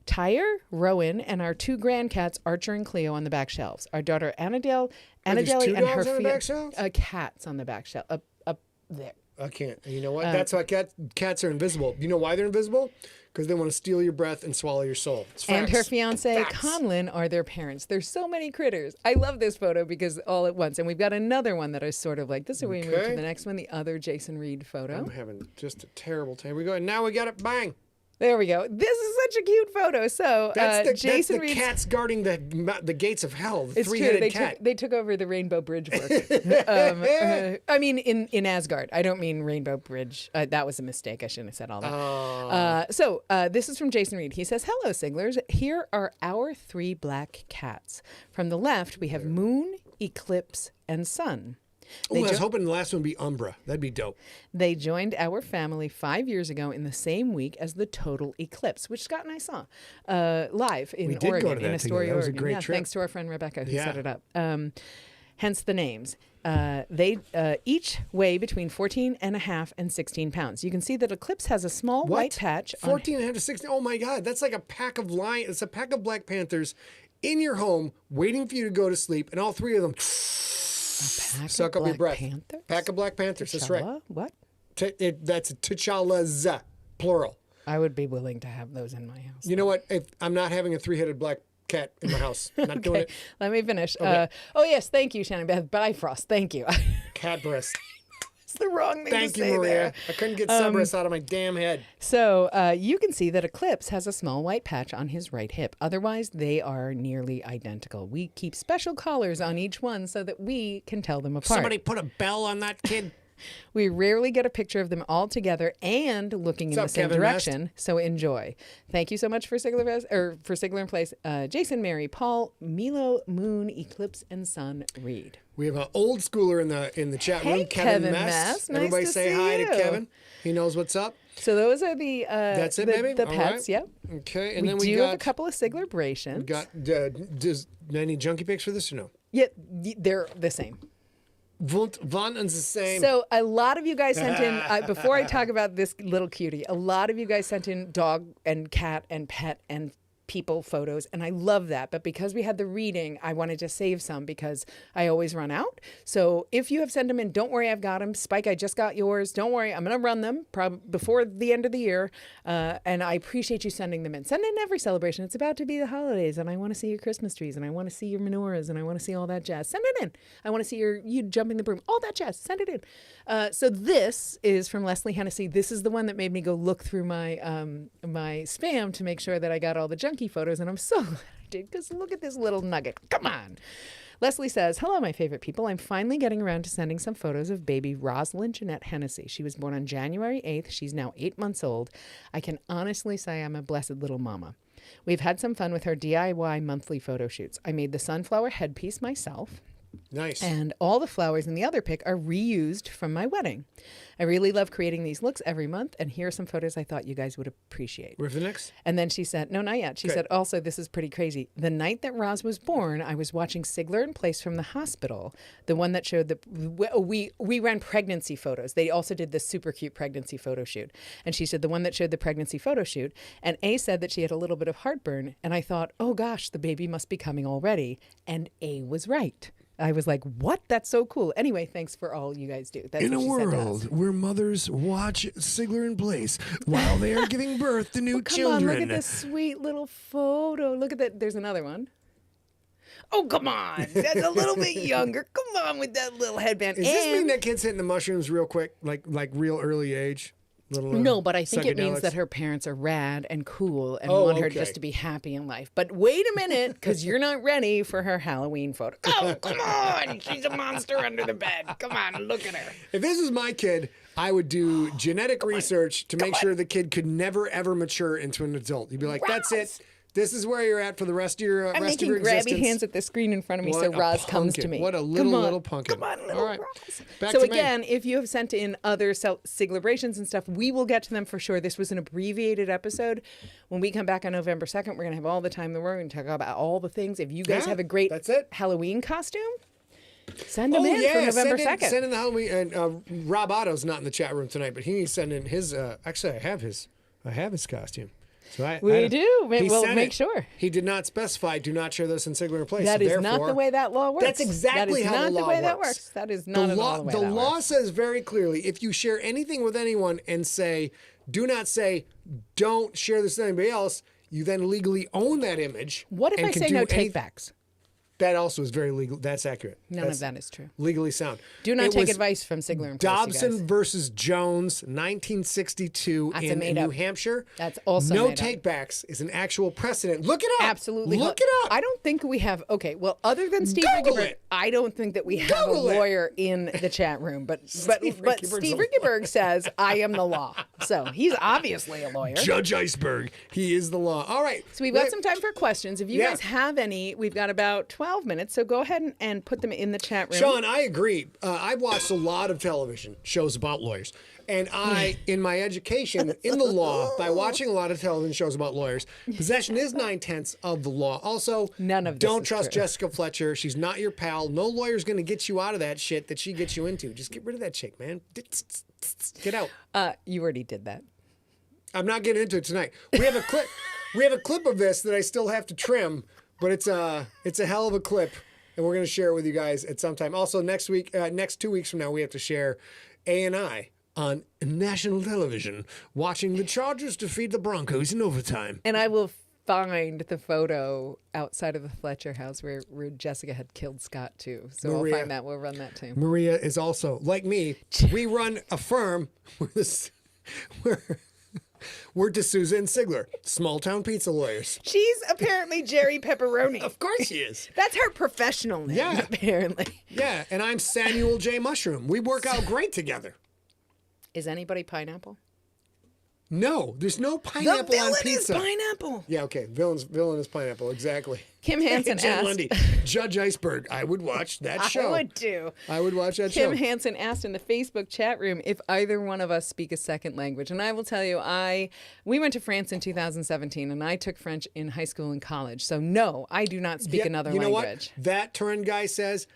Tyre, Rowan, and our 2 grandcats, Archer and Cleo, on the back shelves. Our daughter Annadale, there's 2 and her dogs on the back shelves? cats on the back shelf, up there. I can't. You know what? That's why cats are invisible. You know why they're invisible? Because they want to steal your breath and swallow your soul. It's And her facts. fiance, Facts. Conlon, are their parents. There's so many critters. I love this photo because all at once. And we've got another one that is sort of like this. So we move to Okay. the next one, the other Jason Reed photo. I'm having just a terrible time. Here we go. And now we got it. Bang. There we go. This is such a cute photo. So that's Jason the Reed's cats guarding the gates of hell. The It's true. three-headed cat. They took over the Rainbow Bridge work. I mean, in Asgard. I don't mean Rainbow Bridge. That was a mistake. I shouldn't have said all that. So this is from Jason Reed. He says, "Hello, Siglers. Here are our 3 black cats. From the left, we have Moon, Eclipse, and Sun. Oh, I was hoping the last one would be Umbra. That'd be dope. They joined our family 5 years ago in the same week as the total eclipse, which Scott and I saw live in We did go Oregon, to that in Astoria, together. That was a Oregon. great Yeah, trip. thanks to our friend Rebecca who Yeah. set it up. Hence the names. They each weigh between 14 and a half and 16 pounds. You can see that Eclipse has a small What? white patch on 14 and a half to 16. Oh my God. That's like a pack of lions. It's a pack of Black Panthers in your home waiting for you to go to sleep. And all 3 of them pack suck of up your Black breath. Panthers? Pack of Black Panthers. That's right. T'Challa? What? That's T'Challa's, plural. I would be willing to have those in my house. You know what? If I'm not having a 3-headed black cat in my house. I'm not doing Okay, it. let me finish. Okay. Oh, yes, thank you, Shannon Beth. Bifrost, thank you. Cat breast. It's the wrong thing Thank to you, say Maria. there. I couldn't get Cerberus out of my damn head. So you can see that Eclipse has a small white patch on his right hip. Otherwise, they are nearly identical. We keep special collars on each one so that we can tell them apart. Somebody put a bell on that kid. We rarely get a picture of them all together and looking in What's the up, same Kevin West? direction. So enjoy. Thank you so much for SIGLERinPLACE. Jason, Mary, Paul, Milo, Moon, Eclipse, and Sun Reed. We have an old schooler in the chat room, Hey, Kevin Kevin Mess. Mess. Nice Everybody to say see hi you. to Kevin. He knows what's up. So those are the That's it, the, baby? the All pets. right. Yep. Okay, and We then do we have a got couple of Siglebrations. does any junkie pics for this or no? Yeah, they're the same. One and the same. So a lot of you guys sent in, before I talk about this little cutie, a lot of you guys sent in dog and cat and pet and people photos, and I love that. But because we had the reading, I wanted to save some because I always run out. So if you have sent them in, don't worry, I've got them. Spike, I just got yours. Don't worry, I'm going to run them probably before the end of the year. And I appreciate you sending them in. Send in every celebration. It's about to be the holidays, and I want to see your Christmas trees, and I want to see your menorahs, and I want to see all that jazz. Send it in. I want to see you jumping the broom. All that jazz. Send it in. So this is from Leslie Hennessy. This is the one that made me go look through my my spam to make sure that I got all the junkie photos, and I'm so glad I did because look at this little nugget. Come on. Leslie says, hello, my favorite people. I'm finally getting around to sending some photos of baby Rosalind Jeanette Hennessy. She was born on January 8th. She's now 8 months old. I can honestly say I'm a blessed little mama. We've had some fun with her DIY monthly photo shoots. I made the sunflower headpiece myself. nice. And all the flowers in the other pic are reused from my wedding. I really love creating these looks every month, and here are some photos I thought you guys would appreciate. Where's the next? And then she said, no, not yet. She said, also, this is pretty crazy. The night that Roz was born, I was watching SIGLERinPLACE from the hospital, the one that showed we ran pregnancy photos. They also did this super cute pregnancy photo shoot. And she said, the one that showed the pregnancy photo shoot. And A said that she had a little bit of heartburn. And I thought, oh gosh, the baby must be coming already. And A was right. I was like, what? That's so cool. Anyway, thanks for all you guys do. That's In a what she said to us. world where mothers watch Sigler-in-Place while they are giving birth to new Come children. on, look at this sweet little photo. Look at that. There's another one. Oh, come on. That's a little bit younger. Come on with that little headband. Does this mean that kid's hitting the mushrooms real quick, like real early age? Little, no, but I think it means psychedelics? that her parents are rad and cool and Oh, want her okay. just to be happy in life. But wait a minute, because you're not ready for her Halloween photo. Oh, come on. She's a monster under the bed. Come on, look at her. If this was my kid, I would do genetic research to make sure the kid could never ever mature into an adult. You'd be like, that's it. This is where you're at for the rest of your I'm rest making of your grabby existence. hands at the screen in front of me What so a Roz comes to pumpkin. me. What a Come little on. pumpkin. Come on, little All right. Roz. Back So to me. again, if you have sent in other Siglebrations and stuff, we will get to them for sure. This was an abbreviated episode. When we come back on November 2nd, we're going to have all the time in the world. We're going to talk about all the things. If you guys Yeah, have a great that's it. Halloween costume, send them in for November 2nd. Send in the Halloween. And Rob Otto's not in the chat room tonight, but he needs to send in his. Actually, I have his costume. So We do. he We'll sent make it. sure. He did not specify. Do not share this in Sigler-in-Place. That so is not therefore, the way that law works. That's exactly that is how not the law way that works. works. That is not the at law. all the way The that law works. says very clearly, if you share anything with anyone and say, do not say, don't share this with anybody else, you then legally own that image. What if and I can say do no any- take-backs? That also is very legal. That's accurate. None That's of that is true. legally sound. Do not It take was advice from Sigler and Dobson versus Jones, 1962 That's a in made New up. Hampshire. That's also no made up. takebacks is an actual precedent. Look it up. Absolutely. Look it up. I don't think we have. Okay, well, other than Steve Google Rickenberg, it. I don't think that we have Google a it. lawyer in the chat room. But Steve Rickenberg's Steve a Rickenberg says I am the law, so he's obviously a lawyer. Judge Iceberg. He is the law. All right. So we've got Wait. some time for questions. If you Yeah. guys have any, we've got about 12 minutes. So go ahead and put them in the chat room. Sean, I agree. I've watched a lot of television shows about lawyers. And I, in my education in the law, by watching a lot of television shows about lawyers, possession is 9/10 of the law. Also, None of this don't is trust true. Jessica Fletcher. She's not your pal. No lawyer's going to get you out of that shit that she gets you into. Just get rid of that chick, man. Get out. You already did that. I'm not getting into it tonight. We have a clip. We have a clip of this that I still have to trim, but it's a hell of a clip, and we're going to share it with you guys at some time. Also, next week, next 2 weeks from now, we have to share A&I on national television, watching the Chargers defeat the Broncos in overtime. And I will find the photo outside of the Fletcher house where Jessica had killed Scott too. So Maria. I'll find that. We'll run that too. Maria is also like me. We run a firm. We're D'Souza and Sigler, small town pizza lawyers. She's apparently Jerry Pepperoni. Of course she is. That's her professional name, Yeah. apparently. Yeah, and I'm Samuel J. Mushroom. We work out great together. Is anybody pineapple? No, there's no pineapple on pizza. is pineapple. Yeah, okay. Villain is pineapple. Exactly. Kim Hansen Jen asked. Lundy, Judge Iceberg. I would watch that show. I would too. I would watch that Kim show. Hansen asked in the Facebook chat room if either one of us speak a second language. And I will tell you, we went to France in 2017 and I took French in high school and college. So no, I do not speak Yeah, another you know language. what? That Turin guy says,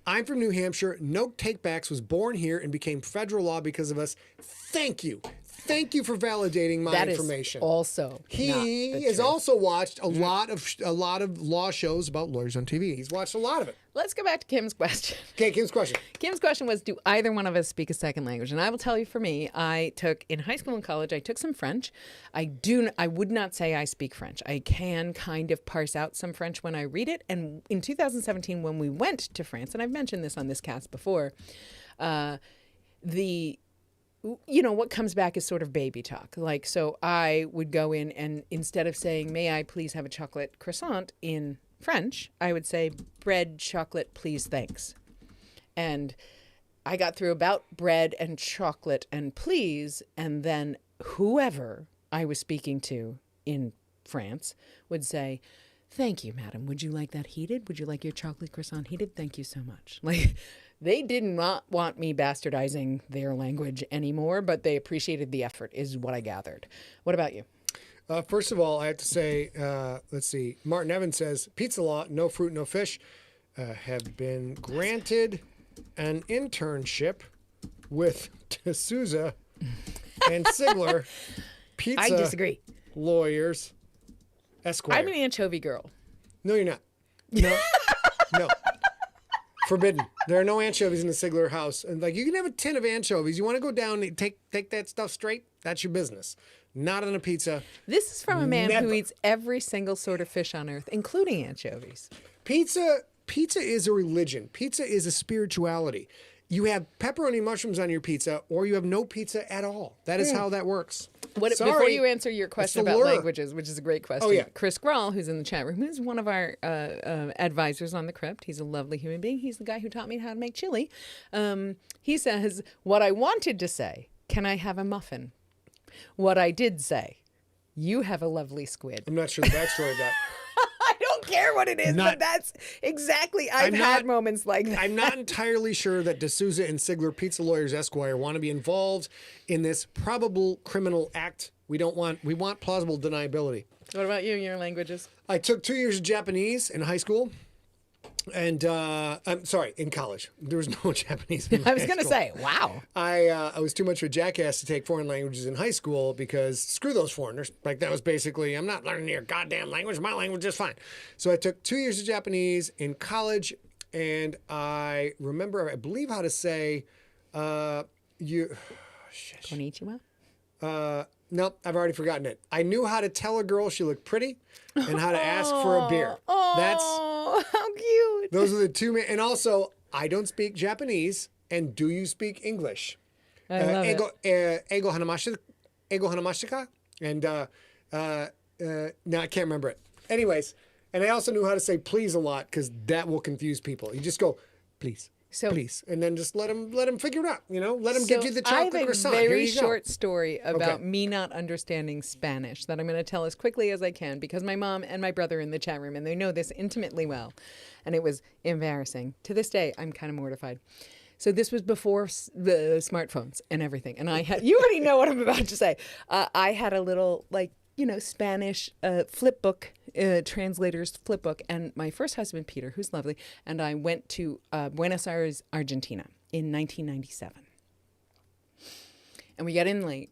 I'm from New Hampshire. No takebacks, was born here and became federal law because of us. Thank you. Thank you for validating my That is information. also He not the has truth. also watched a lot of law shows about lawyers on TV. He's watched a lot of it. Let's go back to Kim's question. Okay, Kim's question. Kim's question was, do either one of us speak a second language? And I will tell you, for me, I took in high school and college, I took some French. I would not say I speak French. I can kind of parse out some French when I read it. And in 2017, when we went to France, and I've mentioned this on this cast before, what comes back is sort of baby talk. Like, so I would go in and instead of saying, may I please have a chocolate croissant in French, I would say, bread, chocolate, please, thanks. And I got through about bread and chocolate and please, and then whoever I was speaking to in France would say, thank you, madam. Would you like that heated? Would you like your chocolate croissant heated? Thank you so much. Like, they did not want me bastardizing their language anymore, but they appreciated the effort, is what I gathered. What about you? First of all, I have to say, let's see. Martin Evans says, pizza law, no fruit, no fish, have been granted an internship with D'Souza and Sigler, pizza I disagree. lawyers, Esquire. I'm an anchovy girl. No, you're not. No, no. Forbidden. There are no anchovies in the Sigler house. And like, you can have a tin of anchovies. You want to go down and take that stuff straight? That's your business. Not on a pizza. This is from a man Never. who eats every single sort of fish on earth, including anchovies. Pizza is a religion. Pizza is a spirituality. You have pepperoni mushrooms on your pizza, or you have no pizza at all. That is how that works. Before Sorry. you answer your question the about lure. languages, which is a great question, yeah. Chris Grawl, who's in the chat room, who's one of our advisors on the crypt, he's a lovely human being. He's the guy who taught me how to make chili. He says, what I wanted to say, can I have a muffin? What I did say, you have a lovely squid. I'm not sure the backstory of that. I don't care what it is, but that's exactly, I've had moments like that. I'm not entirely sure that D'Souza and Sigler Pizza Lawyers Esquire want to be involved in this probable criminal act. We want plausible deniability. What about you, your languages? I took 2 years of Japanese in high school. And I'm sorry, in college. There was no Japanese in I was high going to school. say, wow. I was too much of a jackass to take foreign languages in high school because screw those foreigners. Like, that was basically, I'm not learning your goddamn language. My language is fine. So I took 2 years of Japanese in college, and I remember, I believe, how to say, Konnichiwa? Nope, I've already forgotten it. I knew how to tell a girl she looked pretty and how to ask for a beer. Oh, how cute. Those are the two. And also, I don't speak Japanese. And do you speak English? I love it. Ego hanamashika? And no, I can't remember it. Anyways, and I also knew how to say please a lot because that will confuse people. You just go, please. Please, and then just let them figure it out. Let them give you the chocolate croissant. I have a very Here you go. short story about me not understanding Spanish that I'm going to tell as quickly as I can because my mom and my brother are in the chat room and they know this intimately well, and it was embarrassing. To this day, I'm kind of mortified. So this was before the smartphones and everything, and I had you already know what I'm about to say. I had a little Spanish flip book, translator's flip book. And my first husband, Peter, who's lovely, and I went to Buenos Aires, Argentina in 1997. And we got in late.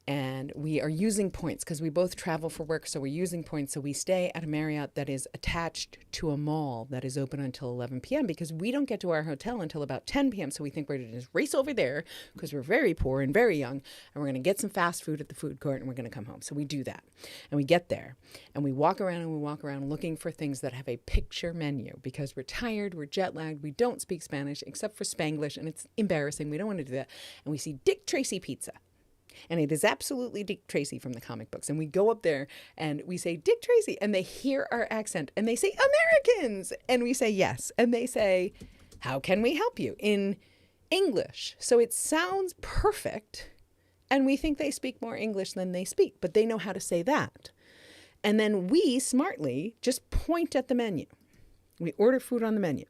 And we are using points because we both travel for work. So we're using points. So we stay at a Marriott that is attached to a mall that is open until 11 p.m. because we don't get to our hotel until about 10 p.m. So we think we're going to just race over there because we're very poor and very young. And we're going to get some fast food at the food court and we're going to come home. So we do that. And we get there and we walk around looking for things that have a picture menu because we're tired, we're jet lagged, we don't speak Spanish except for Spanglish. And it's embarrassing. We don't want to do that. And we see Dick Tracy Pizza. And it is absolutely Dick Tracy from the comic books. And we go up there and we say, Dick Tracy. And they hear our accent and they say, Americans. And we say, yes. And they say, how can we help you? In English. So it sounds perfect. And we think they speak more English than they speak. But they know how to say that. And then we smartly just point at the menu. We order food on the menu.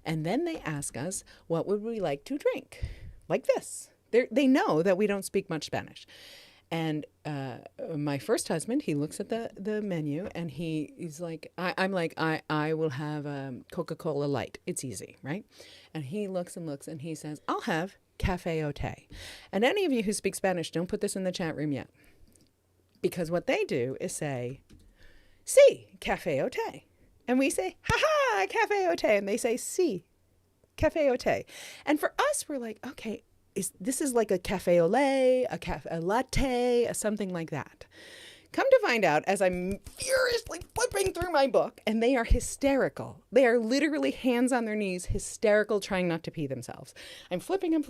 And then they ask us, what would we like to drink? Like this. They know that we don't speak much Spanish. And my first husband, he looks at the menu and he's like, I'm like, I will have Coca-Cola Light. It's easy, right? And he looks and he says, I'll have Cafe au Thé. And any of you who speak Spanish, don't put this in the chat room yet. Because what they do is say, sí, Cafe au Thé. And we say, ha-ha, Cafe au Thé. And they say, sí, Cafe au Thé. And for us, we're like, okay, this is like a cafe au lait, a latte, something like that. Come to find out, as I'm furiously flipping through my book, and they are hysterical. They are literally hands on their knees, hysterical, trying not to pee themselves. I'm flipping, and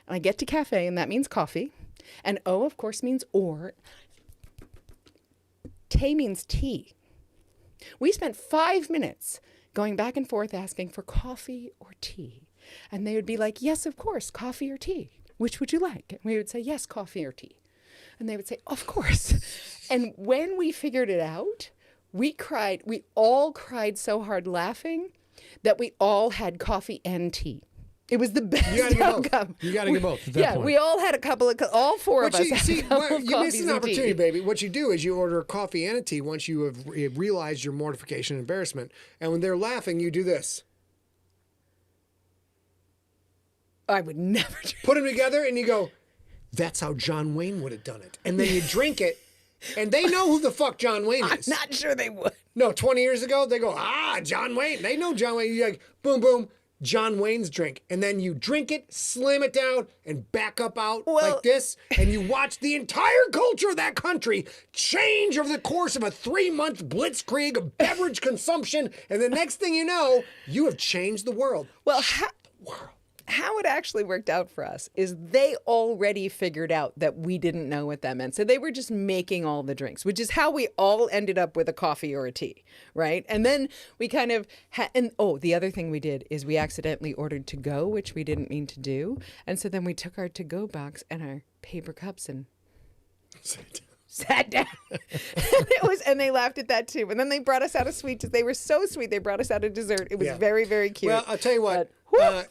I get to cafe, and that means coffee. And O, of course, means or. Té means tea. We spent 5 minutes going back and forth asking for coffee or tea. And they would be like, yes, of course, coffee or tea. Which would you like? And we would say, yes, coffee or tea. And they would say, of course. And when we figured it out, we cried. We all cried so hard laughing that we all had coffee and tea. It was the best outcome. You got to get both at that point. We all had a couple of, all four of us had a couple of you missed an coffees and opportunity, tea. baby. What you do is you order a coffee and a tea once you have realized your mortification and embarrassment. And when they're laughing, you do this. I would never do Put them together and you go, that's how John Wayne would have done it. And then you drink it and they know who the fuck John Wayne is. I'm not sure they would. No, 20 years ago, they go, John Wayne. They know John Wayne. You're like, boom, boom. John Wayne's drink, and then you drink it, slam it down, and back up out Well- like this, and you watch the entire culture of that country change over the course of a 3-month blitzkrieg of beverage consumption, and the next thing you know, you have changed the world. Well, how it actually worked out for us is they already figured out that we didn't know what that meant. So they were just making all the drinks, which is how we all ended up with a coffee or a tea, right? And then we kind of the other thing we did is we accidentally ordered to go, which we didn't mean to do. And so then we took our to go box and our paper cups and sat down. And they laughed at that too. And then they brought us out a sweet. They were so sweet. They brought us out a dessert. It was very, very cute. Well, I'll tell you what.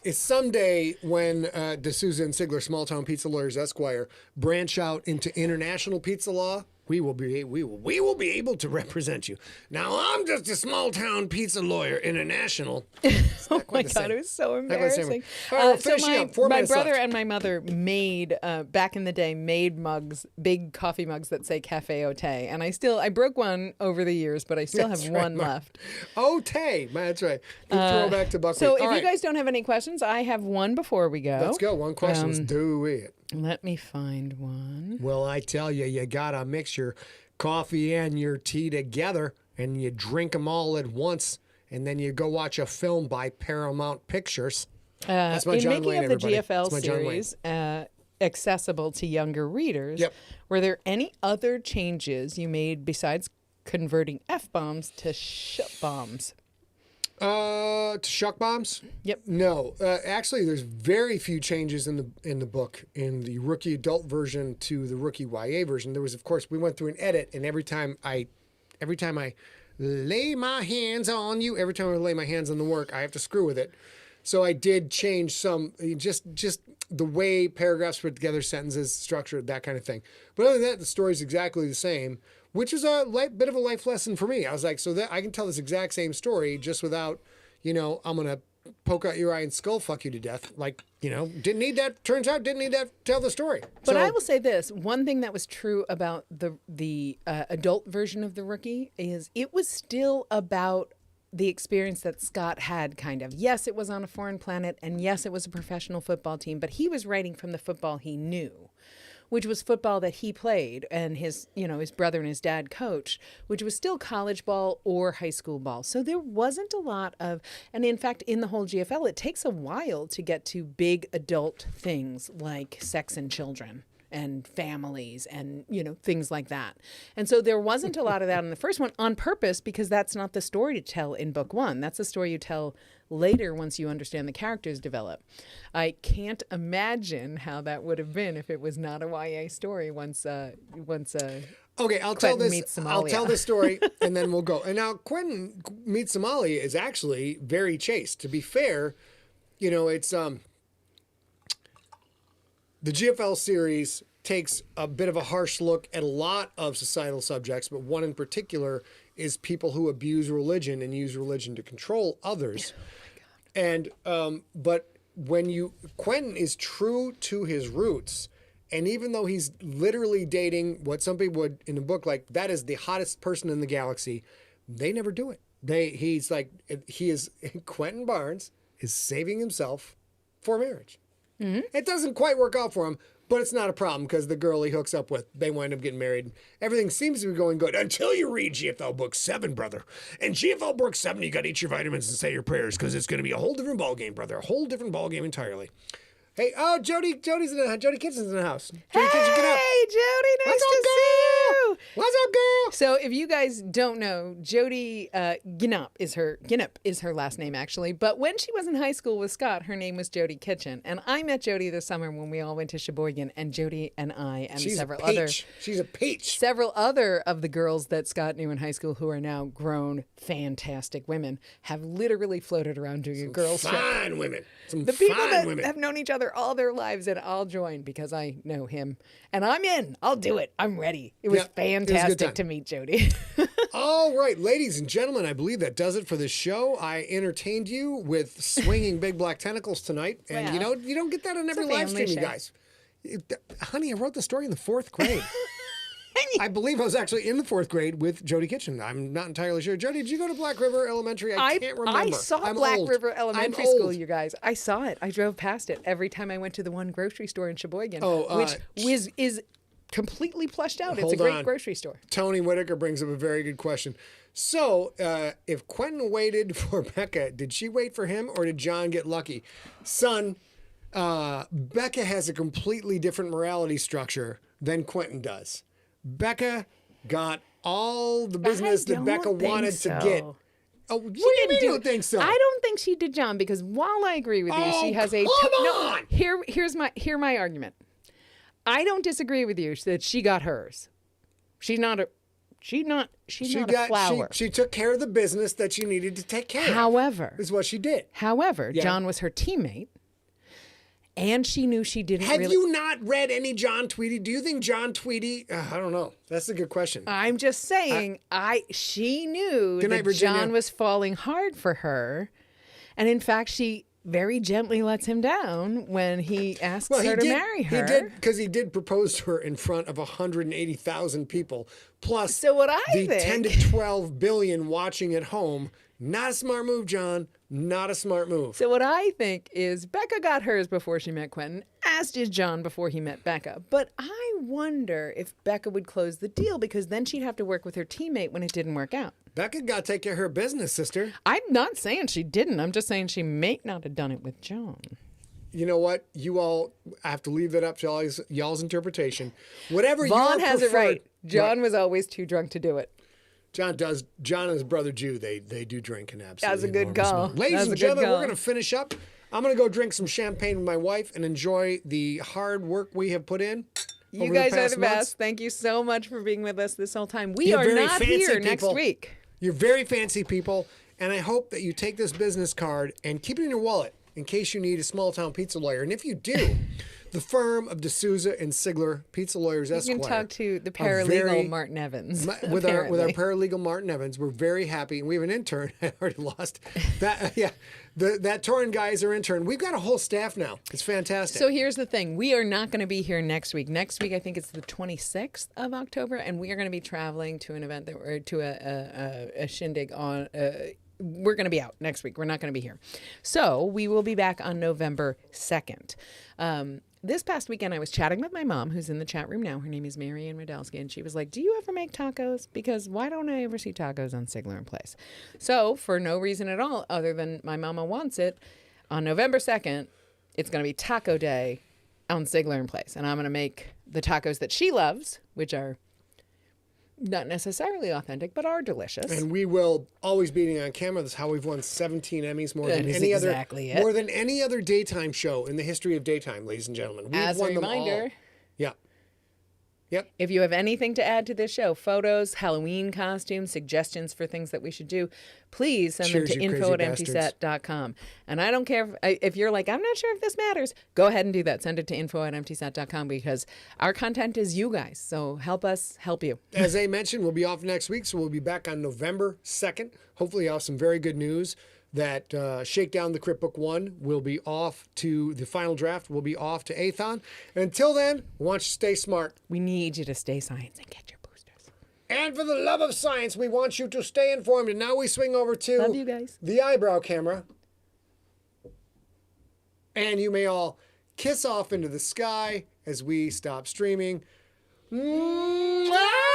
Is someday when D'Souza and Sigler, Small Town Pizza Lawyers Esquire, branch out into international pizza law, we will be able to represent you. Now I'm just a small town pizza lawyer international. Oh my God, it was so embarrassing. All right, we're So finishing up. 4 my minutes brother left. and my mother made, back in the day, made mugs, big coffee mugs that say Cafe Ote. And I broke one over the years, but I still have one left. Ote, that's right. Good throwback to Buckwheat. So if All you right, guys don't have any questions, I have one before we go. let's go. One question. Let's do it. Let me find one. Well, I tell you, you gotta mix your coffee and your tea together, and you drink them all at once, and then you go watch a film by Paramount Pictures. That's my In John making Wayne, of the everybody. GFL That's my John Wayne. series accessible to younger readers, Yep. were there any other changes you made besides converting F-bombs to sh-bombs? To shuck bombs? Yep. No, actually, there's very few changes in the book, in the rookie adult version to the rookie YA version. There was, of course, we went through an edit, and every time I lay my hands on you, every time I lay my hands on the work, I have to screw with it. So I did change some, just the way paragraphs put together, sentences, structured, that kind of thing. But other than that, the story's exactly the same, which is a bit of a life lesson for me. I was like, so that I can tell this exact same story just without, I'm going to poke out your eye and skull fuck you to death. Like, didn't need that. Turns out didn't need that to tell the story. But So- I will say this: one thing that was true about the adult version of the rookie is it was still about the experience that Scott had, kind of. Yes, it was on a foreign planet, and yes, it was a professional football team, but he was writing from the football he knew, which was football that he played and his brother and his dad coached, which was still college ball or high school ball. So there wasn't a lot of, and in fact, in the whole GFL, it takes a while to get to big adult things like sex and children and families and, things like that. And so there wasn't a lot of that in the first one on purpose, because that's not the story to tell in book one. That's the story you tell later once you understand the characters develop. I can't imagine how that would have been if it was not a YA story once Okay, I'll Quentin meets I'll Somalia. tell this story and then we'll go. And now Quentin meets Somalia is actually very chaste. To be fair, it's the GFL series takes a bit of a harsh look at a lot of societal subjects, but one in particular is people who abuse religion and use religion to control others. And but Quentin is true to his roots, and even though he's literally dating what some people would in the book like that is the hottest person in the galaxy, they never do it. Quentin Barnes is saving himself for marriage. Mm-hmm. It doesn't quite work out for him, but it's not a problem because the girl he hooks up with, they wind up getting married. Everything seems to be going good until you read GFL Book 7, brother. And GFL Book 7, you got to eat your vitamins and say your prayers because it's going to be a whole different ballgame, brother. A whole different ballgame entirely. Hey, Jody Kitchen's in the house. Jody Kitchen, get up. Hey, Jody, nice What's to up, see girl? you. What's up, girl? So if you guys don't know, Jody Ginnup is her last name, actually. But when she was in high school with Scott, her name was Jody Kitchen. And I met Jody this summer when we all went to Sheboygan, and Jody and I and She's several a peach. Several other of the girls that Scott knew in high school who are now grown, fantastic women have literally floated around doing a girls' trip. Fine women. Some The people fine that women. have known each other all their lives, and I'll join because I know him. And I'm in. I'll do it. I'm ready. It was Yeah, it was a good fantastic time. to meet Jody. All right, ladies and gentlemen, I believe that does it for this show. I entertained you with swinging big black tentacles tonight, and Well, you don't get that on every a live family stream, you show. guys. Honey, I wrote the story in the 4th grade. And I believe I was actually in the 4th grade with Jody Kitchen. I'm not entirely sure. Jody, did you go to Black River Elementary? I can't remember. I saw I'm Black old. River I'm Elementary old. School, you guys. I saw it. I drove past it every time I went to the one grocery store in Sheboygan, which is completely plushed out. It's a Hold great on. grocery store. Tony Whitaker brings up a very good question. So, if Quentin waited for Becca, did she wait for him or did John get lucky? Son, Becca has a completely different morality structure than Quentin does. Becca got all the business that Becca wanted to get. Oh, what do you mean you don't think so? I don't think she did John because while I agree with you, she has a on! Here's my argument. I don't disagree with you that she got hers. She's not a flower. She took care of the business that she needed to take care of. However, is what she did. However, John was her teammate, and she knew she didn't. Have you not read any John Tweedy? Do you think John Tweedy? I don't know. That's a good question. I'm just saying. She knew Good night, that Virginia. John was falling hard for her, and in fact, she very gently lets him down when he asks her to marry her. He did, because he did propose to her in front of 180,000 people, plus So what I the think, 10 to 12 billion watching at home. Not a smart move, John. Not a smart move. So what I think is Becca got hers before she met Quentin, as did John before he met Becca. But I wonder if Becca would close the deal because then she'd have to work with her teammate when it didn't work out. Becca got to take care of her business, sister. I'm not saying she didn't. I'm just saying she may not have done it with John. You know what? You all have to leave that up to y'all's interpretation. Whatever Vaughn your has it preferred- right. John was always too drunk to do it. John does. John and his brother Jew, they do drink an absolutely That's a good enormous call. amount. Ladies That's and a good gentlemen, we're call. going to finish up. I'm going to go drink some champagne with my wife and enjoy the hard work we have put in. You over guys are past the months. best. Thank you so much for being with us this whole time. We You're are very not fancy here next people. week. You're very fancy people, and I hope that you take this business card and keep it in your wallet in case you need a small town pizza lawyer. And if you do, the firm of D'Souza and Sigler Pizza Lawyers Esquire. You can talk to the are paralegal very- Martin Evans. with our apparently. paralegal Martin Evans. We're very happy, and we have an intern. I already lost that. That Torin guy is our intern. We've got a whole staff now. It's fantastic. So here's the thing. We are not going to be here next week. Next week, I think it's the 26th of October, and we are going to be traveling to an event to a shindig on. We're going to be out next week. We're not going to be here. So we will be back on November 2nd. This past weekend, I was chatting with my mom, who's in the chat room now. Her name is Marianne Radelsky, and she was like, do you ever make tacos? Because why don't I ever see tacos on SIGLERinPLACE? So for no reason at all, other than my mama wants it, on November 2nd, it's going to be Taco Day on SIGLERinPLACE. And I'm going to make the tacos that she loves, which are not necessarily authentic, but are delicious. And we will always be eating on camera. That's how we've won 17 Emmys, more That than is any exactly other, it. more than any other daytime show in the history of daytime, ladies and gentlemen. We've As a won them all. reminder, Yeah. Yep. if you have anything to add to this show, photos, Halloween costumes, suggestions for things that we should do, please send Cheers, them to you crazy info@emptyset.com. And I don't care if you're like, I'm not sure if this matters, go ahead and do that. Send it to info@emptyset.com because our content is you guys. So help us help you. As I mentioned, we'll be off next week, so we'll be back on November 2nd. Hopefully, I'll have some very good news that Shakedown the Crypt Book 1 will be off to the final draft, will be off to Athon. And until then, we want you to stay smart. We need you to stay science and get your boosters. And for the love of science, we want you to stay informed. And now we swing over to Love you guys. the eyebrow camera. And you may all kiss off into the sky as we stop streaming. Mwah!